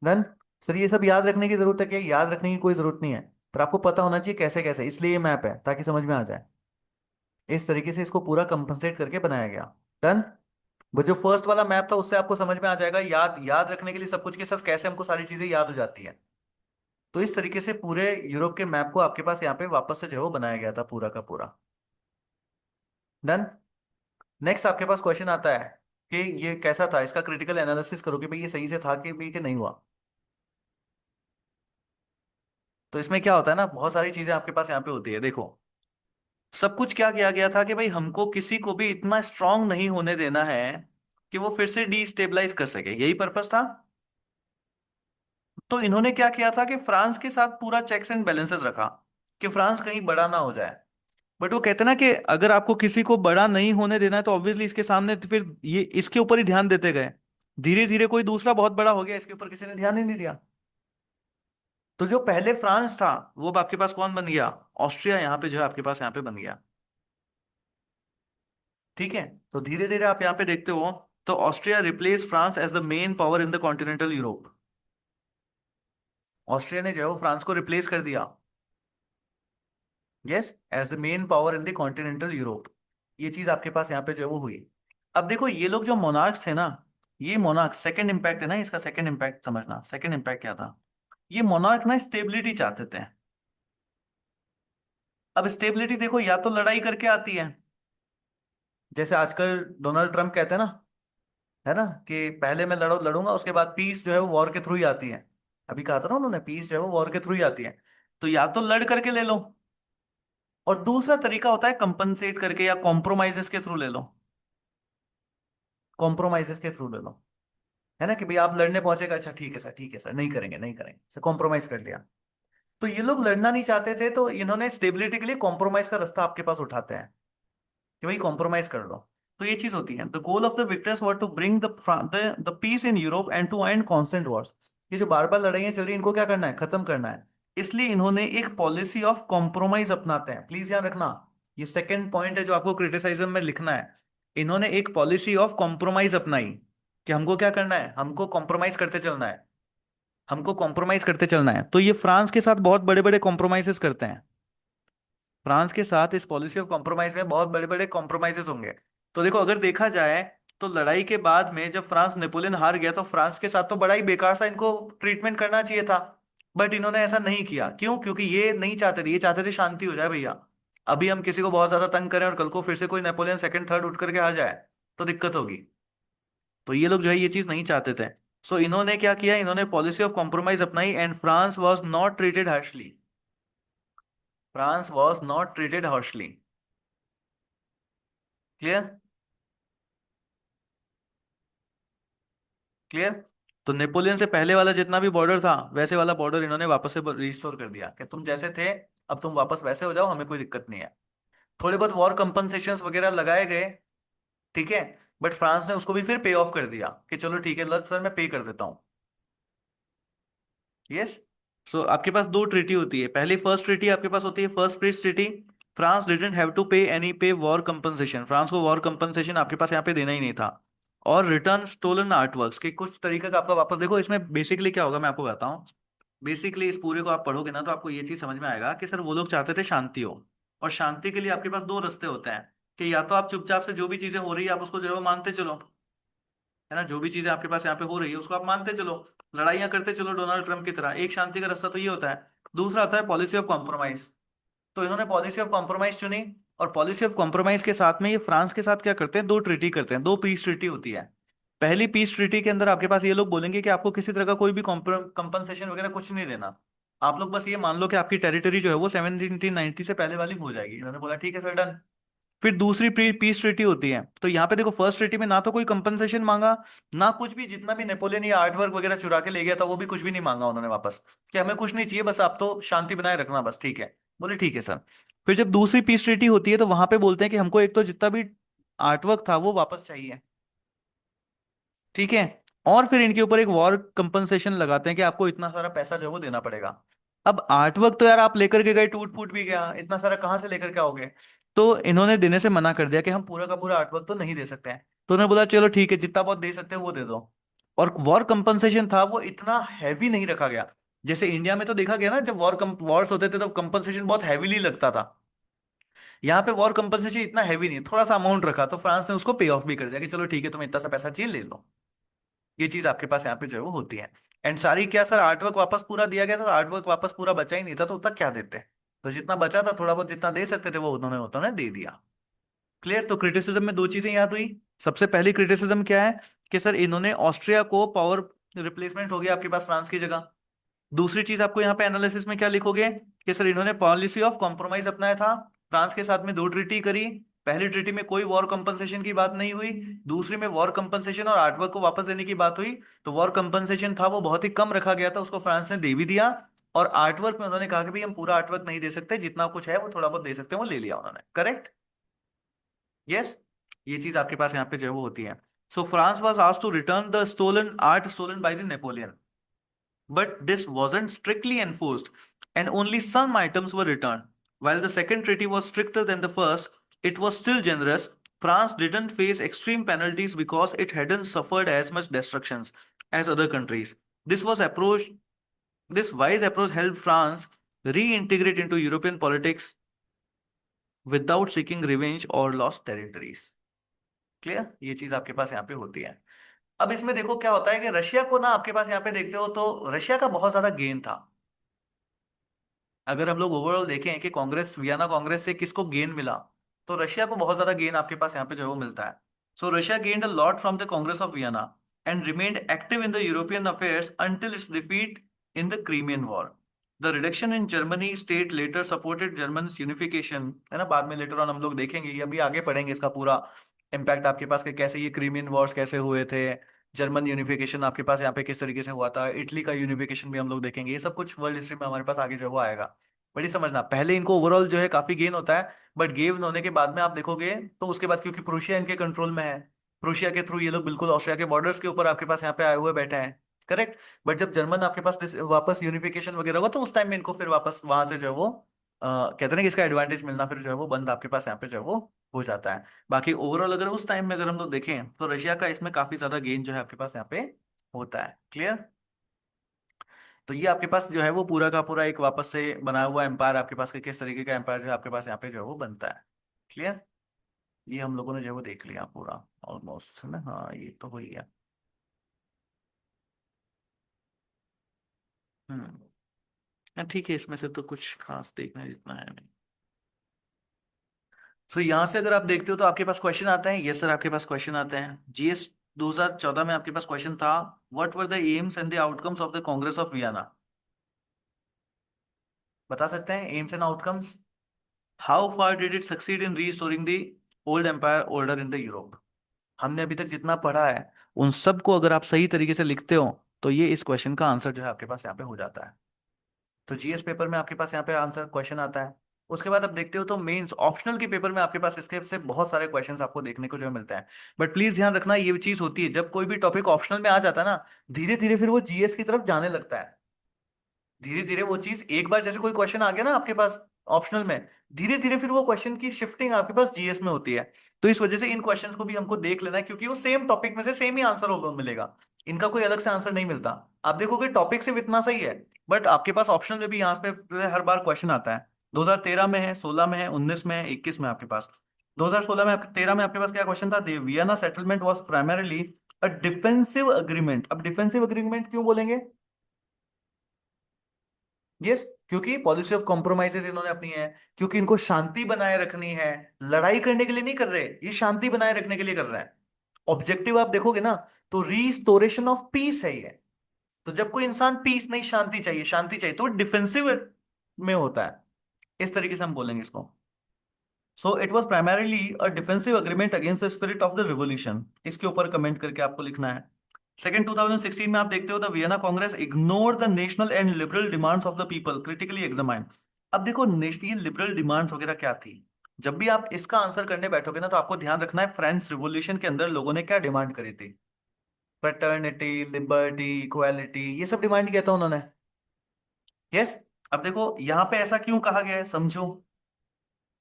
Done. Sir ये सब याद रखने की जरूरत है क्या, याद रखने की कोई जरूरत नहीं है। पर आपको पता होना चाहिए कैसे कैसे, इसलिए ये मैप है ताकि समझ में आ जाए। इस तरीके से इसको पूरा कंपनसेट करके बनाया गया। डन। वो जो फर्स्ट वाला मैप था उससे आपको समझ में आ जाएगा, याद याद रखने के लिए सब कुछ के सब कैसे हमको सारी चीजें याद हो जाती है। तो इस तरीके से पूरे यूरोप के मैप को आपके पास यहाँ पे वापस से जो है वो बनाया गया था पूरा का पूरा। डन। नेक्स्ट आपके पास क्वेश्चन आता है कि ये कैसा था, इसका क्रिटिकल एनालिसिस करो कि भाई ये सही से था कि भाई कि नहीं हुआ। तो इसमें क्या होता है ना, बहुत सारी चीजें आपके पास यहाँ पे होती है, देखो। सब कुछ क्या किया गया था कि भाई हमको किसी को भी इतना स्ट्रांग नहीं होने देना है कि वो फिर से डीस्टेबलाइज कर सके, यही पर्पस था। तो इन्होंने क्या किया था कि फ्रांस के साथ पूरा चेक्स एंड बैलेंसेस रखा, कि फ्रांस कहीं बड़ा ना हो जाए। बट वो कहते ना कि अगर आपको किसी को बड़ा नहीं होने देना है तो ऑब्वियसली इसके सामने तो फिर ये इसके ऊपर ही ध्यान देते गए। धीरे धीरे कोई दूसरा बहुत बड़ा हो गया, इसके ऊपर किसी ने ध्यान ही नहीं दिया। तो जो पहले फ्रांस था वो अब आपके पास कौन बन गया, ऑस्ट्रिया यहाँ पे जो है आपके पास यहाँ पे बन गया। ठीक है। तो धीरे धीरे आप यहाँ पे देखते हो, तो Austria replace France as the main power in the continental Europe. Austria ने जो है वो फ्रांस को रिप्लेस कर दिया। Yes, as the main power in the continental Europe. ये चीज आपके पास यहाँ पे जो है वो हुई। अब देखो ये लोग जो मोनार्क्स थे ना, ये मोनार्क सेकंड इंपैक्ट है ना, इसका सेकंड इंपैक्ट समझना, सेकंड इंपैक्ट क्या था। ये मोनार्क ना स्टेबिलिटी चाहते थे। अब स्टेबिलिटी देखो या तो लड़ाई करके आती है, जैसे आजकल डोनाल्ड ट्रंप कहते हैं ना, है ना, कि पहले मैं लड़ूंगा, उसके बाद पीस जो है वो वॉर के थ्रू ही आती है। अभी कहा था ना उन्होंने, पीस जो है वो वॉर के थ्रू ही आती है। तो या तो लड़ करके ले लो, और दूसरा तरीका होता है कंपनसेट करके या कॉम्प्रोमाइजेस के थ्रू ले लो। कॉम्प्रोमाइजेस के थ्रू ले लो, है ना, कि भाई आप लड़ने पहुंचेगा, अच्छा ठीक है सर, ठीक है सर, नहीं करेंगे नहीं करेंगे सर, कॉम्प्रोमाइज कर लिया। तो ये लोग लड़ना नहीं चाहते थे, तो इन्होंने स्टेबिलिटी के लिए कॉम्प्रोमाइज का रास्ता आपके पास उठाते हैं कि भाई कॉम्प्रोमाइज कर लो। तो ये चीज होती है, the goal of the victors were to bring the peace in Europe and to end constant wars. ये जो बार बार लड़ाइयां चल रही है इनको क्या करना है, खत्म करना है। इसलिए इन्होंने एक पॉलिसी ऑफ कॉम्प्रोमाइज अपनाते हैं, प्लीज ध्यान रखना। ये सेकंड पॉइंट है जो आपको क्रिटिसाइज्म में लिखना है। इन्होंने एक पॉलिसी ऑफ कॉम्प्रोमाइज अपनाई, कि हमको क्या करना है, हमको कॉम्प्रोमाइज करते चलना है। हमको कॉम्प्रोमाइज करते चलना है, तो ये फ्रांस के साथ बहुत बड़े बड़े कॉम्प्रोमाइजेस करते हैं। फ्रांस के साथ इस पॉलिसी ऑफ कॉम्प्रोमाइज में बहुत बड़े बड़े कॉम्प्रोमाइजेस होंगे। तो देखो अगर देखा जाए, तो लड़ाई के बाद में जब फ्रांस नेपोलियन हार गया, तो फ्रांस के साथ तो बड़ा ही बेकार सा इनको ट्रीटमेंट करना चाहिए था। बट इन्होंने ऐसा नहीं किया, क्यों, क्योंकि ये नहीं चाहते थे, ये चाहते थे शांति हो जाए भैया। अभी हम किसी को बहुत ज्यादा तंग करें और कल को फिर से कोई नेपोलियन सेकंड थर्ड उठ करके आ जाए तो दिक्कत होगी। तो ये लोग जो है ये चीज नहीं चाहते थे। सो इन्होंने क्या किया, इन्होंने पॉलिसी ऑफ कॉम्प्रोमाइज अपनाई, and France was not treated harshly. France was not treated harshly. Clear. Clear. तो नेपोलियन से पहले वाला जितना भी बॉर्डर था वैसे वाला बॉर्डर इन्होंने वापस से रिस्टोर कर दिया कि तुम जैसे थे अब तुम वापस वैसे हो जाओ, हमें कोई दिक्कत नहीं है। थोड़े बहुत वॉर कंपनसेशंस वगैरह लगाए गए, ठीक है, बट फ्रांस ने उसको भी फिर पे ऑफ कर दिया कि चलो ठीक है सर मैं पे कर देता हूँ। यस। सो आपके पास दो ट्रीटी होती है, पहली फर्स्ट ट्रीटी आपके पास होती है first peace treaty. France didn't have to pay any pay war compensation, France को वॉर कंपनसेशन आपके पास यहाँ पे देना ही नहीं था। और रिटर्न स्टोलन आर्टवर्क्स के कुछ तरीके का आपका वापस, देखो इसमें बेसिकली क्या होगा मैं आपको बताता हूँ। बेसिकली इस पूरे को आप पढ़ोगे ना तो आपको ये चीज समझ में आएगा कि सर वो लोग चाहते थे शांति हो, और शांति के लिए आपके पास दो रास्ते होते हैं कि या तो आप चुपचाप से जो भी चीजें हो रही है आप उसको जो है वो मानते चलो, है ना, जो भी चीजें आपके पास यहाँ पे हो रही है उसको आप मानते चलो, लड़ाइयां करते चलो डोनाल्ड ट्रम्प की तरह, एक शांति का रास्ता तो ये होता है। दूसरा आता है पॉलिसी ऑफ कॉम्प्रोमाइज। तो इन्होंने पॉलिसी ऑफ कॉम्प्रोमाइज चुनी, और पॉलिसी ऑफ कॉम्प्रोमाइज के साथ में ये फ्रांस के साथ क्या करते हैं, दो ट्रीटी करते हैं, दो पीस ट्रीटी होती है। पहली पीस ट्रीटी के अंदर आपके पास ये लोग बोलेंगे कि आपको किसी तरह का कोई भी कंपनसेशन वगैरह कुछ नहीं देना, आप लोग बस ये मान लो कि आपकी टेरिटरी जो है वो 1790 से पहले वाली हो जाएगी। इन्होंने बोला ठीक है सर डन। फिर दूसरी प्री पीस ट्रीटी होती है, तो यहाँ पे देखो फर्स्ट ट्रीटी में ना तो कोई कंपनसेशन मांगा, ना कुछ भी, जितना भी नेपोलियन या आर्ट वर्क वगैरह चुरा के ले गया था वो भी कुछ भी नहीं मांगा उन्होंने वापस, कि हमें कुछ नहीं चाहिए बस आप तो शांति बनाए रखना बस, ठीक है। बोले ठीक है सर। फिर जब दूसरी पीस ट्रीटी होती है तो वहां पे बोलते हैं कि हमको एक तो जितना भी आर्ट वर्क था वो वापस चाहिए, ठीक है। और फिर इनके ऊपर एक वॉर कंपनसेशन लगाते हैं कि आपको इतना सारा पैसा जो है वो देना पड़ेगा। अब आर्टवर्क तो यार आप लेकर के गए, टूट फूट भी गया, इतना सारा कहाँ से लेकर के आओगे। तो इन्होंने देने से मना कर दिया कि हम पूरा का पूरा आर्टवर्क तो नहीं दे सकते हैं। तो उन्होंने बोला चलो ठीक है जितना बहुत दे सकते हैं वो दे दो। और वॉर कंपनसेशन था वो इतना हैवी नहीं रखा गया, जैसे इंडिया में तो देखा गया ना जब वॉर्स होते थे तो कंपनसेशन बहुत हैवीली लगता था। यहाँ पे वॉर कंपनसेशन इतना हैवी नहीं, थोड़ा सा अमाउंट रखा, तो फ्रांस ने उसको पे ऑफ भी कर दिया कि चलो ठीक है तुम्हें इतना सा पैसा चाहिए ले लो। ये चीज आपके पास यहाँ पे जो है वो होती है। एंड सारी क्या सर आर्टवर्क वापस पूरा दिया गया था, आर्टवर्क वापस पूरा बचा ही नहीं था, तो उतना क्या देते। तो जितना बचा था थोड़ा बहुत जितना दे सकते थे वो उन्होंने दे दिया। क्लियर। तो क्रिटिसिज्म में दो चीजें याद हुई। सबसे पहली क्रिटिसिज्म क्या है कि सर इन्होंने ऑस्ट्रिया को पावर रिप्लेसमेंट हो गया आपके पास फ्रांस की जगह। दूसरी चीज आपको यहाँ पे एनालिसिस में क्या लिखोगे कि सर इन्होंने पॉलिसी ऑफ कॉम्प्रोमाइज अपनाया था, फ्रांस के साथ में दो ट्रीटी करी। पहली ट्रीटी में कोई वॉर कंपनसेशन की बात नहीं हुई, दूसरी में वॉर कंपनसेशन और आर्टवर्क को वापस देने की बात हुई। तो वॉर कंपनसेशन था वो बहुत ही कम रखा गया था, उसको फ्रांस ने दे भी दिया। और आर्टवर्क में उन्होंने कहा कि भाई हम पूरा आर्टवर्क नहीं दे सकते, जितना कुछ है वो थोड़ा बहुत दे सकते हैं, वो ले लिया उन्होंने। करेक्ट। यस। ये चीज आपके पास यहाँ पे जो है वो होती है। So France was asked to return the stolen art stolen by the Napoleon, but this wasn't strictly enforced, and only some items were returned. While the second treaty was stricter than the first, it was still generous. France didn't face extreme penalties because it hadn't suffered as much destructions as other countries. This was approach this wise approach helped France reintegrate into European politics without seeking revenge or lost territories. Clear. ये चीज आपके पास यहाँ पे होती है। अब इसमें देखो क्या होता है कि रशिया को ना आपके पास यहाँ पे देखते हो तो रशिया का बहुत ज्यादा गेन था। अगर हम लोग ओवरऑल देखें कि कांग्रेस, वियना कांग्रेस से किसको गेन मिला, तो रशिया को बहुत ज्यादा गेन आपके पास यहाँ पे जो है वो मिलता है। So Russia gained a lot from the Congress of Vienna and remained active in the European affairs until its defeat in the Crimean war. The reduction in Germany state later supported German unification, है ना, बाद में later on हम लोग देखेंगे, ये अभी आगे पढ़ेंगे इसका पूरा इम्पैक्ट आपके पास कि कैसे ये क्रीमियन वॉर्स कैसे हुए थे, जर्मन यूनिफिकेशन आपके पास यहाँ पे किस तरीके से हुआ था, इटली का यूनिफिकेशन भी हम लोग देखेंगे, ये सब कुछ वर्ल्ड हिस्ट्री में हमारे पास आगे जो है वो आएगा। बड़ी समझना, पहले इनको ओवरऑल जो है काफी गेन होता है, बट गेन होने के बाद में आप देखोगे तो उसके बाद क्योंकि प्रूशिया इनके कंट्रोल में है, प्रूशिया के थ्रू ये लोग बिल्कुल ऑस्ट्रिया के बॉर्डर्स के ऊपर आपके पास यहाँ पे आए हुए बैठे हैं। करेक्ट। बट जब जर्मन आपके पास वापस यूनिफिकेशन वगैरह हुआ तो उस टाइम में इनको फिर वापस वहां से जो है वो कहते हैं ना कि इसका एडवांटेज मिलना फिर जो है वो बंद आपके पास यहाँ पे जो है वो हो जाता है। बाकी ओवरऑल अगर उस टाइम में अगर हम लोग देखें तो रशिया का इसमें काफी ज्यादा गेन जो है आपके पास यहाँ पे होता है। क्लियर। तो ये आपके पास जो है वो पूरा का पूरा एक वापस से बनाया हुआ एम्पायर आपके पास के किस तरीके का एम्पायर जो है आपके पास यहाँ पे जो है वो बनता है। क्लियर। ये हम लोगों ने जो है वो देख लिया पूरा ऑलमोस्ट, है ना, हाँ ये तो हो ही गया। ठीक है, इसमें से तो कुछ खास देखने जितना है नहीं। तो यहाँ से अगर आप देखते हो तो आपके पास क्वेश्चन आते हैं, यस सर आपके पास क्वेश्चन आते हैं। जीएस 2014 में आपके पास क्वेश्चन था, what were the aims and the outcomes of the Congress of Vienna. बता सकते हैं aims and outcomes. How far did it succeed in restoring the old empire order in the Europe. हमने अभी तक जितना पढ़ा है उन सब को अगर आप सही तरीके से लिखते हो तो ये इस क्वेश्चन का आंसर जो है आपके पास यहाँ पे हो जाता है। तो जीएस पेपर में आपके पास यहाँ पे आंसर क्वेश्चन आता है। उसके बाद आप देखते हो तो मेंस ऑप्शनल के पेपर में आपके पास इसके से बहुत सारे क्वेश्चंस आपको देखने को जो मिलते हैं। बट प्लीज ध्यान रखना, ये चीज होती है जब कोई भी टॉपिक ऑप्शनल में आ जाता है ना, धीरे धीरे फिर वो जीएस की तरफ जाने लगता है। धीरे धीरे वो चीज, एक बार जैसे कोई क्वेश्चन आ गया ना आपके पास ऑप्शनल में, धीरे धीरे फिर वो क्वेश्चन की शिफ्टिंग आपके पास जीएस में होती है। तो इस वजह से इन क्वेश्चंस को भी हमको देख लेना है, क्योंकि वो सेम टॉपिक में से सेम ही आंसर होगा मिलेगा। इनका कोई अलग से आंसर नहीं मिलता। आप देखोगे टॉपिक सिर्फ इतना सही है, बट आपके पास ऑप्शनल में भी यहाँ पे हर बार क्वेश्चन आता है। 2013 में है, 16 में है, 19 में है, 21 में आपके पास। 2016 में 13 में आपके पास क्या क्वेश्चन था, Vienna settlement was primarily a defensive agreement. अब डिफेंसिव अग्रीमेंट क्यों बोलेंगे? यस, क्योंकि पॉलिसी ऑफ कॉम्प्रोमाइजेस इन्होंने अपनी है, क्योंकि इनको शांति बनाए रखनी है। लड़ाई करने के लिए नहीं कर रहे, ये शांति बनाए रखने के लिए कर रहे हैं। ऑब्जेक्टिव आप देखोगे ना, तो रीस्टोरेशन ऑफ पीस है ये। तो जब कोई इंसान पीस नहीं, शांति चाहिए, शांति चाहिए, तो डिफेंसिव में होता है। इस तरीके से हम बोलेंगे इसको। So it was primarily a defensive agreement against the spirit of the revolution. इसके ऊपर कमेंट करके आपको लिखना है। सेकेंड 2016 में आप देखते हो the Vienna Congress ignore the national and liberal demands of the people critically examine. अब देखो नेशनल लिबरल डिमांड्स वगैरह क्या थी। जब भी आप इसका आंसर करने बैठोगे ना, तो आपको ध्यान रखना है फ्रेंच रिवॉल्यूशन के अंदर लोगों ने क्या डिमांड करी थी। फ्रेटर्निटी, लिबर्टी, इक्वालिटी, ये सब डिमांड किया था उन्होंने। यस। अब देखो यहाँ पे ऐसा क्यों कहा गया है, समझो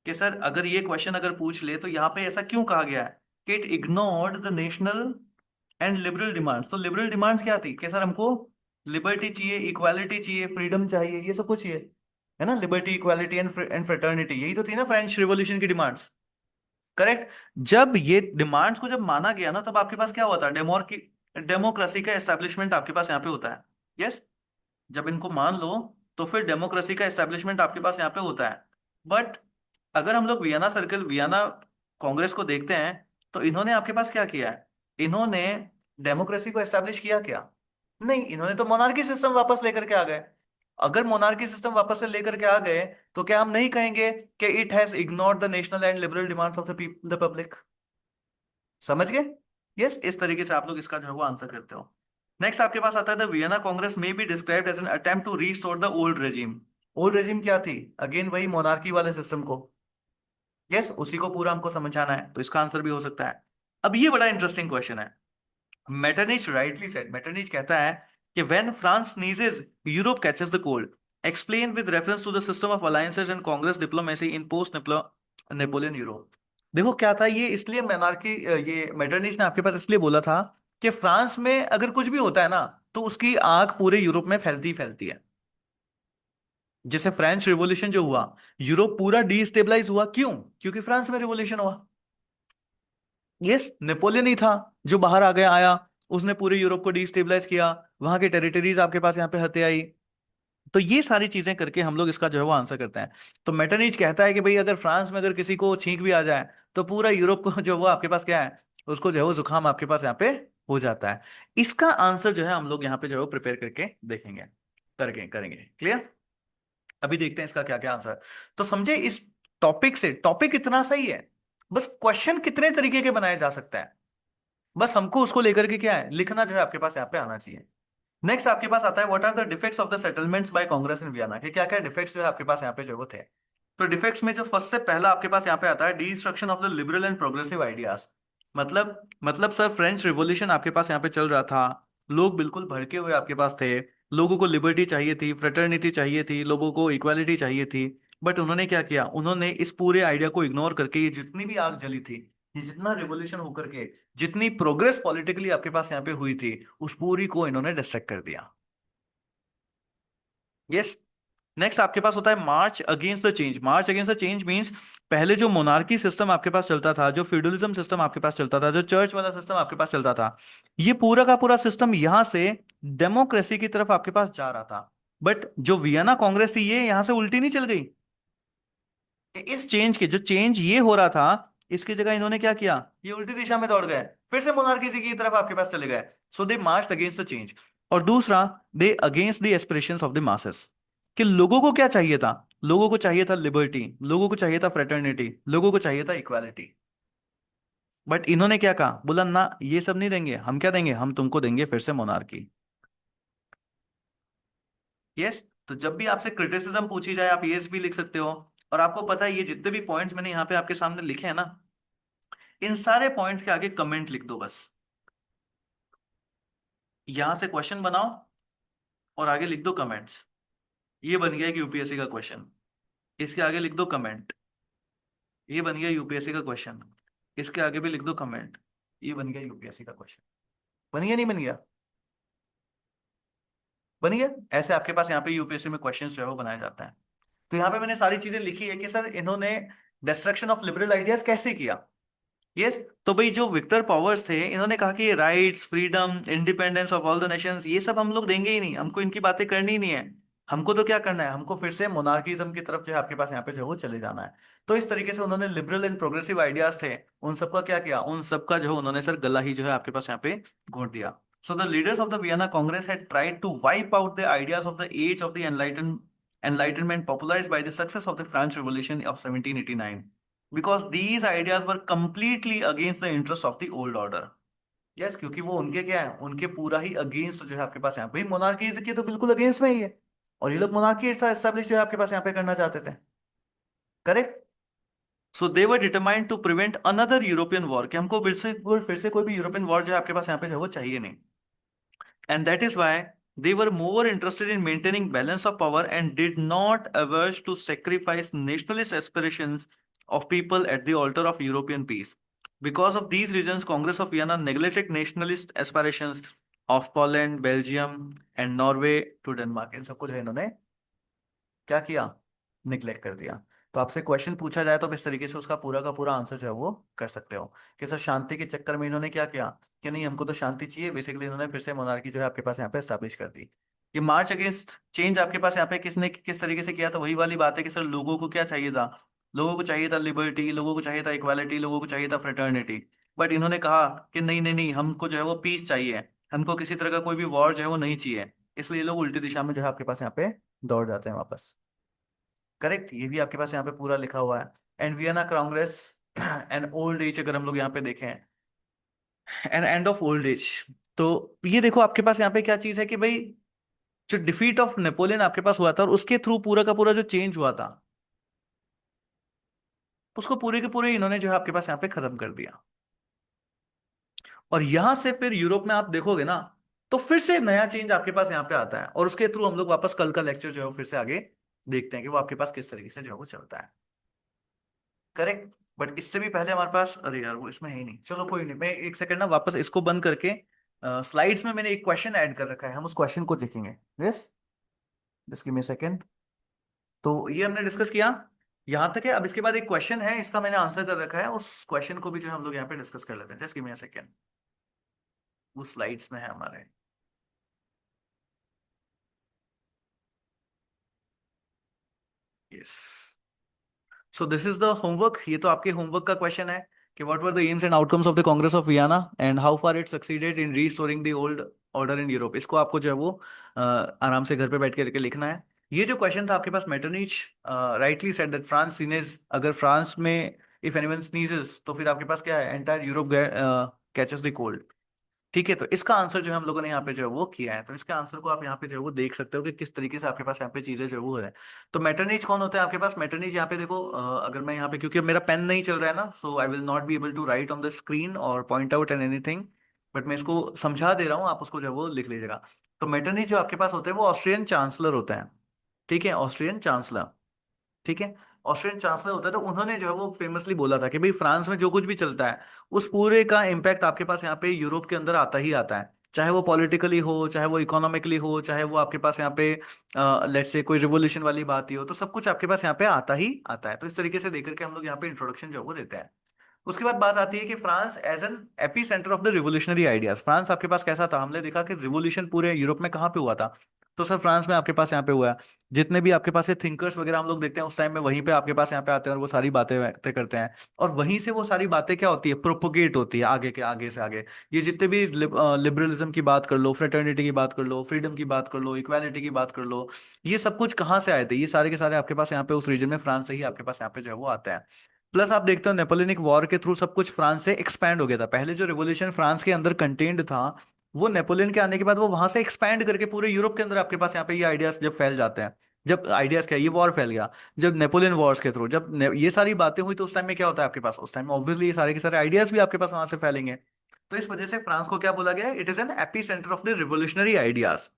कि सर अगर ये क्वेश्चन अगर पूछ ले तो यहाँ पे ऐसा क्यों कहा गया है कि it ignored the national and liberal demands. तो लिबरल डिमांड्स क्या थी कि सर हमको लिबर्टी चाहिए, इक्वालिटी चाहिए, फ्रीडम चाहिए, ये सब कुछ चाहिए, है ना। लिबर्टी, इक्वालिटी एंड फ्रेटर्निटी, यही तो थी ना फ्रेंच रिवॉल्यूशन की डिमांड्स। करेक्ट। जब ये डिमांड्स को जब माना गया ना, तब आपके पास क्या हुआ था, डेमोक्रेसी का एस्टेब्लिशमेंट आपके पास यहाँ पे होता है। यस। जब इनको मान लो तो फिर डेमोक्रेसी का एस्टेब्लिशमेंट आपके पास यहाँ पे होता है। बट अगर हम लोग वियना कांग्रेस को देखते हैं, तो इन्होंने आपके पास क्या किया है, इन्होंने डेमोक्रेसी को एस्टेब्लिश किया क्या? नहीं, इन्होंने तो मोनार्की सिस्टम वापस लेकर के आ गए। अगर मोनार्की सिस्टम वापस से लेकर के आ गए, तो क्या हम नहीं कहेंगे कि it has ignored the national and liberal demands of the public? समझ गए? यस, इस तरीके से आप लोग इसका जो है वो आंसर करते हो। नेक्स्ट आपके पास आता है द वियना कांग्रेस में be described as an attempt to restore the old regime. Old regime क्या थी? अगेन वही मोनार्की वाले सिस्टम को। यस, उसी को पूरा हमको समझाना है, तो इसका आंसर भी हो सकता है। अब ये बड़ा इंटरेस्टिंग क्वेश्चन है। मेटरनिच राइटली सेड, मेटरनिच कहता है कि when France sneezes, Europe catches the cold. Explain with reference to the system of alliances and congress diplomacy in post Napoleon Europe. देखो क्या था ये, इसलिए मेनार्की, ये मेटरनिच ने आपके पास इसलिए बोला था कि फ्रांस में अगर कुछ भी होता है ना, तो उसकी आग पूरे यूरोप में फैलती ही फैलती है। जैसे फ्रेंच रिवॉल्यूशन जो हुआ, यूरोप पूरा डीस्टेबलाइज हुआ, क्यों? क्योंकि फ्रांस में रिवॉल्यूशन हुआ। यस, नेपोलियन ही था जो बाहर आ गया, आया, उसने पूरे यूरोप को डिस्टेबलाइज किया, वहां के टेरिटरीज आपके पास यहाँ पे हत्या आई। तो ये सारी चीजें करके हम लोग इसका जो है वो आंसर करते हैं। तो मेटरनिच कहता है कि भाई अगर फ्रांस में अगर किसी को छींक भी आ जाए, तो पूरा यूरोप को जो वो आपके पास क्या है, उसको जो है वो जुकाम आपके पास यहाँ पे हो जाता है। इसका आंसर जो है हम लोग यहाँ पे जो है वो प्रिपेयर करके देखेंगे, करके करेंगे। क्लियर? अभी देखते हैं इसका क्या क्या आंसर। तो समझे इस टॉपिक से, टॉपिक इतना सही है, बस क्वेश्चन कितने तरीके के बनाए जा सकते हैं, बस हमको उसको लेकर के क्या है लिखना जो है आपके पास यहाँ पे आना चाहिए। नेक्स्ट आपके पास आता है what are the defects of the settlements by Congress in Vienna, कि क्या क्या डिफेक्ट्स जो है आपके पास यहाँ पे जो वो थे। तो डिफेक्ट्स में जो फर्स्ट से पहला आपके पास यहाँ पे आता है destruction of the liberal and progressive ideas. मतलब सर फ्रेंच रिवॉल्यूशन आपके पास यहाँ पे चल रहा था, लोग बिल्कुल भड़के हुए आपके पास थे, लोगों को लिबर्टी चाहिए थी, फ्रेटर्निटी चाहिए थी, लोगों को इक्वालिटी चाहिए थी। बट उन्होंने क्या किया, उन्होंने इस पूरे आइडिया को इग्नोर करके ये जितनी भी आग जली थी, ये जितना रिवॉल्यूशन होकर के जितनी प्रोग्रेस पॉलिटिकली आपके पास यहाँ पे हुई थी, उस पूरी को इन्होंने डिस्ट्रैक्ट कर दिया। यस। नेक्स्ट आपके पास होता है मार्च against the change. March against the change means पहले जो मोनार्की सिस्टम आपके पास चलता था, जो फ्यूडलिज्म सिस्टम आपके पास चलता था, जो चर्च वाला सिस्टम आपके पास चलता था, ये पूरा का पूरा सिस्टम यहां से डेमोक्रेसी की तरफ आपके पास जा रहा था। बट जो वियना कांग्रेस थी, ये यहां से उल्टी नहीं चल गई कि इस चेंज के जो चेंज ये हो रहा था, इसकी जगह इन्होंने क्या किया, ये उल्टी दिशा में दौड़ गए, फिर से मोनार्की जी की तरफ आपके पास चले गए। So they march against the change. और दूसरा, they against the aspirations of the masses, कि लोगों को क्या चाहिए था, लोगों को चाहिए था लिबर्टी, लोगों को चाहिए था फ्रेटर्निटी, लोगों को चाहिए था इक्वालिटी। बट इन्होंने क्या कहा, बोला ना ये सब नहीं देंगे, हम क्या देंगे, हम तुमको देंगे फिर से मोनार्की। यस। तो जब भी आपसे क्रिटिसिज्म पूछी जाए आप यस भी लिख सकते हो। और आपको पता है ये जितने भी पॉइंट्स मैंने यहाँ पे आपके सामने लिखे हैं ना, इन सारे पॉइंट्स के आगे कमेंट लिख दो बस। यहां से क्वेश्चन बनाओ और आगे लिख दो कमेंट्स। ये बन गया एक यूपीएससी का क्वेश्चन। इसके आगे लिख दो कमेंट। ये बन गया यूपीएससी का क्वेश्चन। इसके आगे भी लिख दो कमेंट। ये बन गया यूपीएससी का क्वेश्चन। बन गया नहीं बन गया? बन गया। ऐसे आपके पास यहाँ पे यूपीएससी में क्वेश्चन जो है वो बनाए जाते हैं। तो यहाँ पे मैंने सारी चीजें लिखी है कि सर इन्होंने डिस्ट्रक्शन ऑफ लिबरल आइडियाज कैसे किया। यस। तो भाई जो विक्टर पावर्स थे इन्होंने कहा कि rights, freedom, independence of all the Nations ये सब हम लोग देंगे ही नहीं, हमको इनकी बातें करनी ही नहीं है। हमको तो क्या करना है, हमको फिर से मोनार्किज्म की तरफ जो है आपके पास यहाँ पे जो है वो चले जाना है। तो इस तरीके से उन्होंने लिबरल एंड प्रोग्रेसिव आइडियाज थे, उन सबका क्या किया, उन सबका जो है उन्होंने सर गला ही जो है आपके पास यहाँ पे घोंट दिया। So the leaders of the Vienna Congress had tried to wipe out the ideas of the age of the enlightenment popularized by the success of the French Revolution of 1789, because these ideas were completely against the interest of the old order. Yes, क्योंकि वो उनके क्या है, उनके पूरा ही against जो है आपके पास यहाँ पे मोनार्की के तो बिल्कुल अगेंस्ट में ही है। और ये लोग मोनार्की एस्टेब्लिश जो है आपके पास यहाँ पे करना चाहते थे। Correct. So they were determined to prevent another European war, कि हमको फिर से कोई भी यूरोपियन वॉर जो है आपके पास यहाँ पे जो है वो चाहिए नहीं। And that is why they were more interested in maintaining balance of power and did not averse to sacrifice nationalist aspirations of people at the altar of European peace. Because of these reasons, Congress of Vienna neglected nationalist aspirations of Poland, Belgium, and Norway to Denmark. इन सबको जो है इन्होंने क्या किया, neglect कर दिया। तो आपसे क्वेश्चन पूछा जाए तो इस तरीके से उसका पूरा का पूरा आंसर जो है वो कर सकते हो कि सर शांति के चक्कर में इन्होंने क्या किया, कि नहीं हमको तो शांति चाहिए, बेसिकली इन्होंने फिर से मोनार्की जो है आपके पास यहाँ पे एस्टैब्लिश कर दी। ये मार्च अगेंस्ट चेंज आपके पास यहाँ पे किसने किस तरीके से किया, तो वही वाली बात है कि सर लोगों को क्या चाहिए था, लोगों को चाहिए था लिबर्टी, लोगों को चाहिए था इक्वालिटी, लोगों को चाहिए था फ्रेटर्निटी। बट इन्होंने कहा कि नहीं नहीं नहीं, हमको जो है वो पीस चाहिए, हमको किसी तरह का कोई भी वॉर जो है वो नहीं चाहिए। इसलिए लोग उल्टी दिशा में जो है आपके पास यहाँ पे दौड़ जाते हैं वापस। करेक्ट, ये भी आपके पास यहाँ पे पूरा लिखा हुआ है। And Vienna Congress and old age, अगर हम लोग यहाँ पे देखें and end of old age, तो ये देखो आपके पास यहाँ पे क्या चीज है कि भाई जो डिफीट ऑफ नेपोलियन आपके पास हुआ था और उसके थ्रू पूरा का पूरा जो चेंज हुआ था उसको पूरे के पूरे इन्होंने जो है आपके पास यहाँ पे खत्म कर दिया। और यहां से फिर यूरोप में आप देखोगे ना, तो फिर से नया चेंज आपके पास यहाँ पे आता है और उसके थ्रू हम लोग वापस कल का लेक्चर जो है वो फिर से आगे देखते हैं कि वो आपके पास किस तरीके से जो है वो चलता है। करेक्ट। बट इससे भी पहले हमारे पास, अरे यार वो इसमें है ही नहीं, चलो कोई नहीं, मैं एक सेकंड ना वापस इसको बंद करके स्लाइड्स में मैंने एक क्वेश्चन ऐड कर रखा है, हम उस क्वेश्चन को देखेंगे। Yes, just give me second. तो ये हमने डिस्कस किया यहां तक है। अब इसके बाद एक क्वेश्चन है, इसका मैंने आंसर कर रखा है, उस क्वेश्चन को भी जो है हम लोग यहाँ पे डिस्कस कर लेते हैं। Just give me a second, वो स्लाइड्स में है हमारे। Yes. So this is the homework, ये तो आपके होमवर्क का क्वेश्चन है कि what were the aims and outcomes of the Congress of Vienna and how far it succeeded in restoring the old order in Europe. इसको आपको जो है वो आराम से घर पे बैठ करके लिखना है। ये जो क्वेश्चन था आपके पास, Metternich rightly said that France sneezes, अगर फ्रांस में इफ एनीवन स्नीजेस तो फिर आपके पास क्या है, entire Europe catches the cold. ठीक है, तो इसका आंसर जो है हम लोगों ने यहाँ पे जो है वो किया है। तो इसके आंसर को आप यहाँ पे जो है वो देख सकते हो कि किस तरीके से आपके पास यहाँ पे चीजें जो है वो है। तो मेटरनिच कौन होता है आपके पास, मेटरनिच यहाँ पे देखो, अगर मैं यहाँ पे, क्योंकि अब मेरा पेन नहीं चल रहा है ना, so I will not be able to write on the screen और point out and anything, but मैं इसको समझा दे रहा हूँ, आप उसको जो है वो लिख लीजिएगा। तो मेटरनिच जो आपके पास होते हैं वो ऑस्ट्रियन चांसलर होता है। ठीक है, ऑस्ट्रियन चांसलर। ठीक है, ऑस्ट्रियन चांसलर होता है। तो उन्होंने जो है वो फेमसली बोला था कि भाई फ्रांस में जो कुछ भी चलता है उस पूरे का इम्पैक्ट आपके पास यहाँ पे यूरोप के अंदर आता ही आता है, चाहे वो पॉलिटिकली हो, चाहे वो इकोनॉमिकली हो, चाहे वो आपके पास यहाँ पे लेट्स से कोई रिवोल्यूशन वाली बात ही हो, तो सब कुछ आपके पास यहाँ पे आता ही आता है। तो इस तरीके से देकर के हम लोग यहाँ पे इंट्रोडक्शन जो है वो देते हैं। उसके बाद बात आती है कि France as an epicentre of the revolutionary ideas, France आपके पास कैसा था, हमने देखा कि रिवोल्यूशन पूरे यूरोप में कहाँ पे हुआ था, तो सर फ्रांस में आपके पास यहाँ पे हुआ है। जितने भी आपके पास थिंकर्स वगैरह हम लोग देखते हैं उस टाइम में वहीं पे आपके पास यहाँ पे आते हैं और वो सारी बातें व्यक्त करते हैं। और वहीं से वो सारी बातें क्या होती है, प्रोपोगेट होती है आगे के आगे से आगे। ये जितने भी लिबरलिज्म की बात कर लो, फ्रेटर्निटी की बात कर लो, फ्रीडम की बात कर लो, इक्वालिटी की बात कर लो, ये सब कुछ कहाँ से आए थे, ये सारे के सारे आपके पास यहाँ पे उस रीजन में फ्रांस से ही आपके पास यहाँ पे जो है वो आता है। प्लस आप देखते हो नेपोलियनिक वॉर के थ्रू सब कुछ फ्रांस से एक्सपैंड हो गया था। पहले जो रिवोल्यूशन फ्रांस के अंदर कंटेन्ड था, वो नेपोलियन के आने के बाद वो वहां से एक्सपैंड करके पूरे यूरोप के अंदर आपके पास यहाँ पे ये आइडियाज जब फैल जाते हैं, जब आइडियाज क्या ये वॉर फैल गया, जब नेपोलियन वॉर्स के थ्रू जब ये सारी बातें हुई, तो उस टाइम में क्या होता है आपके पास, उस टाइम में ऑब्वियसली ये सारे के सारे आइडियाज भी आपके पास वहां से फैलेंगे। तो इस वजह से फ्रांस को क्या बोला गया, it is an epicentre of the revolutionary ideas.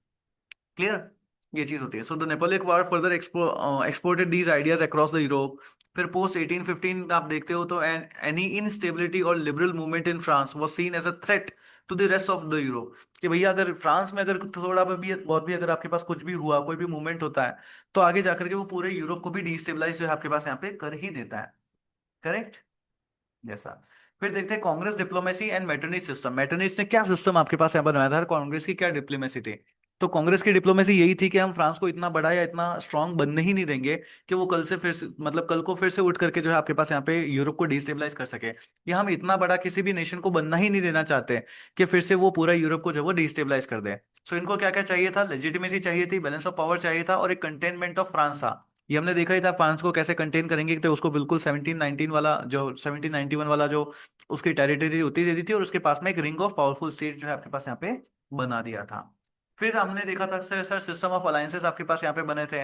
Clear, ये चीज होती है। So the Napoleon war further exported these ideas across the Europe. फिर पोस्ट 1815 आप देखते हो तो एनी इनस्टेबिलिटी और liberal movement in France was seen as a threat to the rest of the Europe. कि भैया अगर फ्रांस में अगर थोड़ा भी बहुत भी अगर आपके पास कुछ भी हुआ, कोई भी मूवमेंट होता है, तो आगे जाकर के वो पूरे यूरोप को भी डिस्टेबलाइज जो है आपके पास यहाँ पे कर ही देता है। करेक्ट, जैसा। फिर देखते हैं कांग्रेस डिप्लोमेसी एंड मेटरनिच सिस्टम। मेटरनिच ने क्या सिस्टम आपके पास यहाँ पर बनाया था, कांग्रेस की क्या डिप्लोमेसी थी। तो कांग्रेस की डिप्लोमेसी यही थी कि हम फ्रांस को इतना बड़ा या इतना स्ट्रांग बनने ही नहीं देंगे कि वो कल से फिर से मतलब कल को फिर से उठ करके जो है आपके पास यहाँ पे यूरोप को डिस्टेबलाइज कर सके। या हम इतना बड़ा किसी भी नेशन को बनना ही नहीं देना चाहते कि फिर से वो पूरा यूरोप को जो है वो डिस्टेबलाइज कर दे। सो इनको क्या क्या चाहिए था, लेजिटिमेसी चाहिए थी, बैलेंस ऑफ पावर चाहिए था, और एक कंटेनमेंट ऑफ फ्रांस था। ये हमने देखा ही था, फ्रांस को कैसे कंटेन करेंगे, तो उसको बिल्कुल 1719 वाला जो 1791 वाला जो उसकी टेरिटरी होती दे दी थी, और उसके पास में एक रिंग ऑफ पावरफुल स्टेट जो है आपके पास यहाँ पे बना दिया था। फिर हमने देखा था sir sir system of alliances आपके पास यहाँ पे बने थे।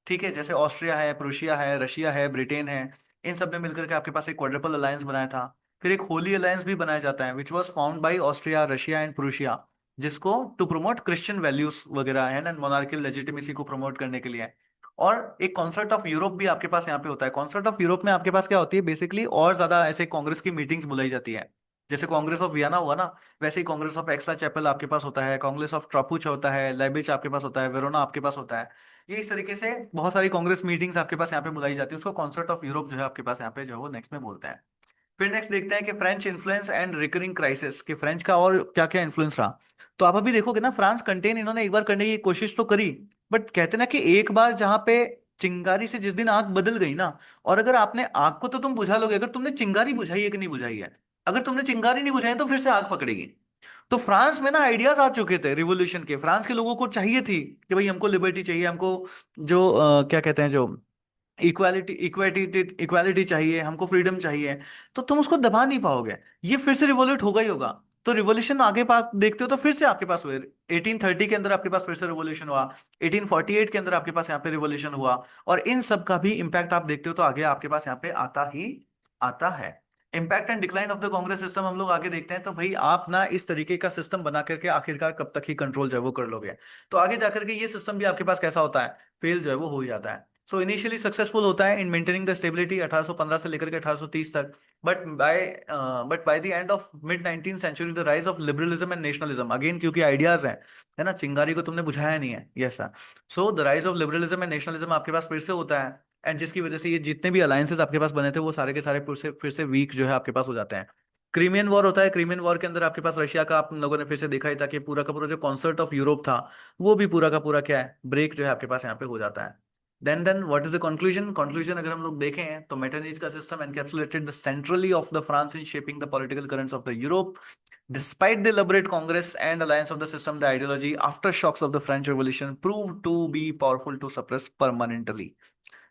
ठीक है, जैसे ऑस्ट्रिया है, प्रूशिया है, रशिया है, ब्रिटेन है, इन सब ने मिलकर के आपके पास एक क्वाड्रुपल अलायंस बनाया था। फिर एक होली अलायंस भी बनाया जाता है, which was found by Austria, Russia and Prussia, जिसको टू प्रमोट क्रिश्चियन वैल्यूज वगैरह है ना, मोनार्कियल लेजिटिमेसी को प्रमोट करने के लिए। और एक कॉन्सर्ट ऑफ यूरोप भी आपके पास यहाँ पे होता है। कॉन्सर्ट ऑफ यूरोप में आपके पास क्या होती है बेसिकली, और ज्यादा ऐसे कांग्रेस की मीटिंग्स बुलाई जाती है। जैसे कांग्रेस ऑफ वियना हुआ ना, वैसे ही कांग्रेस ऑफ एक्स्ट्रा चैपल आपके पास होता है, कांग्रेस ऑफ ट्रापुच होता है, लाइबिच आपके पास होता है, वेरोना आपके पास होता है। ये इस तरीके से बहुत सारी कांग्रेस मीटिंग्स आपके पास यहाँ पे बुलाई जाती है, उसको कॉन्सर्ट ऑफ यूरोप जो है आपके पास यहाँ पे जो है वो नेक्स्ट में बोलते हैं। फिर नेक्स्ट देखते हैं कि French influence and recurring crisis, कि फ्रेंच का और क्या क्या इन्फ्लुएंस रहा। तो आप अभी देखोगे ना, फ्रांस कंटेन इन्होंने एक बार करने की कोशिश तो करी, बट कहते ना कि एक बार जहां पे चिंगारी से जिस दिन आग बदल गई ना, और अगर आपने आग को तो तुम बुझा लोगे, अगर तुमने चिंगारी बुझाई है कि नहीं बुझाई है, अगर तुमने चिंगारी नहीं बुझाई तो फिर से आग पकड़ेगी। तो फ्रांस में ना आइडियाज आ चुके थे रिवोल्यूशन के, फ्रांस के लोगों को चाहिए थी कि भाई हमको लिबर्टी चाहिए, हमको जो क्या कहते हैं जो इक्वालिटी इक्वालिटी इक्वालिटी चाहिए, हमको फ्रीडम चाहिए। तो तुम उसको दबा नहीं पाओगे, ये फिर से रिवोल्यूट होगा ही होगा। तो रिवोल्यूशन आगे पास देखते हो तो फिर से आपके पास हुए, 1830 के अंदर आपके पास फिर से रिवोल्यूशन हुआ, 1848 के अंदर आपके पास यहाँ पे रिवोल्यूशन हुआ। और इन सब का भी इम्पैक्ट आप देखते हो तो आगे आपके पास यहाँ पे आता ही आता है। Impact and decline of the Congress system हम लोग आगे देखते हैं। तो भाई आप ना इस तरीके का सिस्टम बना करके आखिरकार कब तक ही कंट्रोल जो है वो कर लोगे। तो आगे जाकर के ये सिस्टम भी आपके पास कैसा होता है, फेल जो है वो हो ही जाता है। सो इनिशियली सक्सेसफुल होता है इन मेंटेनिंग द स्टेबिलिटी 1815 से लेकर के 1830 तक। But by but by the end of mid 19th century the rise of liberalism and nationalism, again क्योंकि आइडियाज हैं, है ना, चिंगारी को तुमने बुझाया नहीं है, yes sir. So the rise of liberalism and nationalism आपके पास फिर से होता है, एंड जिसकी वजह से ये जितने भी अलायंसेस आपके पास बने थे वो सारे के सारे फिर से वीक जो है आपके पास हो जाते हैं। क्रीमियन वॉर होता है, क्रीमियन वॉर के अंदर आपके पास रशिया का आप लोगों ने फिर से देखा ही था कि पूरा का पूरा जो कॉन्सर्ट ऑफ यूरोप था, वो भी पूरा का पूरा क्या है, ब्रेक जो है आपके पास यहाँ पे हो जाता है। Then what is the conclusion, conclusion अगर हम लोग देखें तो मेटरनिच का system encapsulated the centrally of the France in shaping the political currents of the Europe. Despite the elaborate Congress and alliance of the system, the ideology aftershocks of the French Revolution proved to be powerful to suppress permanently.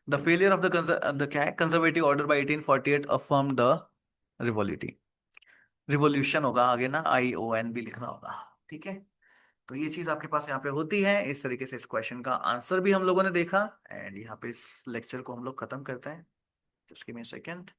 The failure of the क्या है conservative order by 1848 affirmed the revolution। Revolution होगा आगे ना, ION भी लिखना होगा। ठीक है, तो ये चीज आपके पास यहाँ पे होती है। इस तरीके से इस क्वेश्चन का आंसर भी हम लोगों ने देखा, एंड यहाँ पे इस लेक्चर को हम लोग खत्म करते हैं। Just give me a second.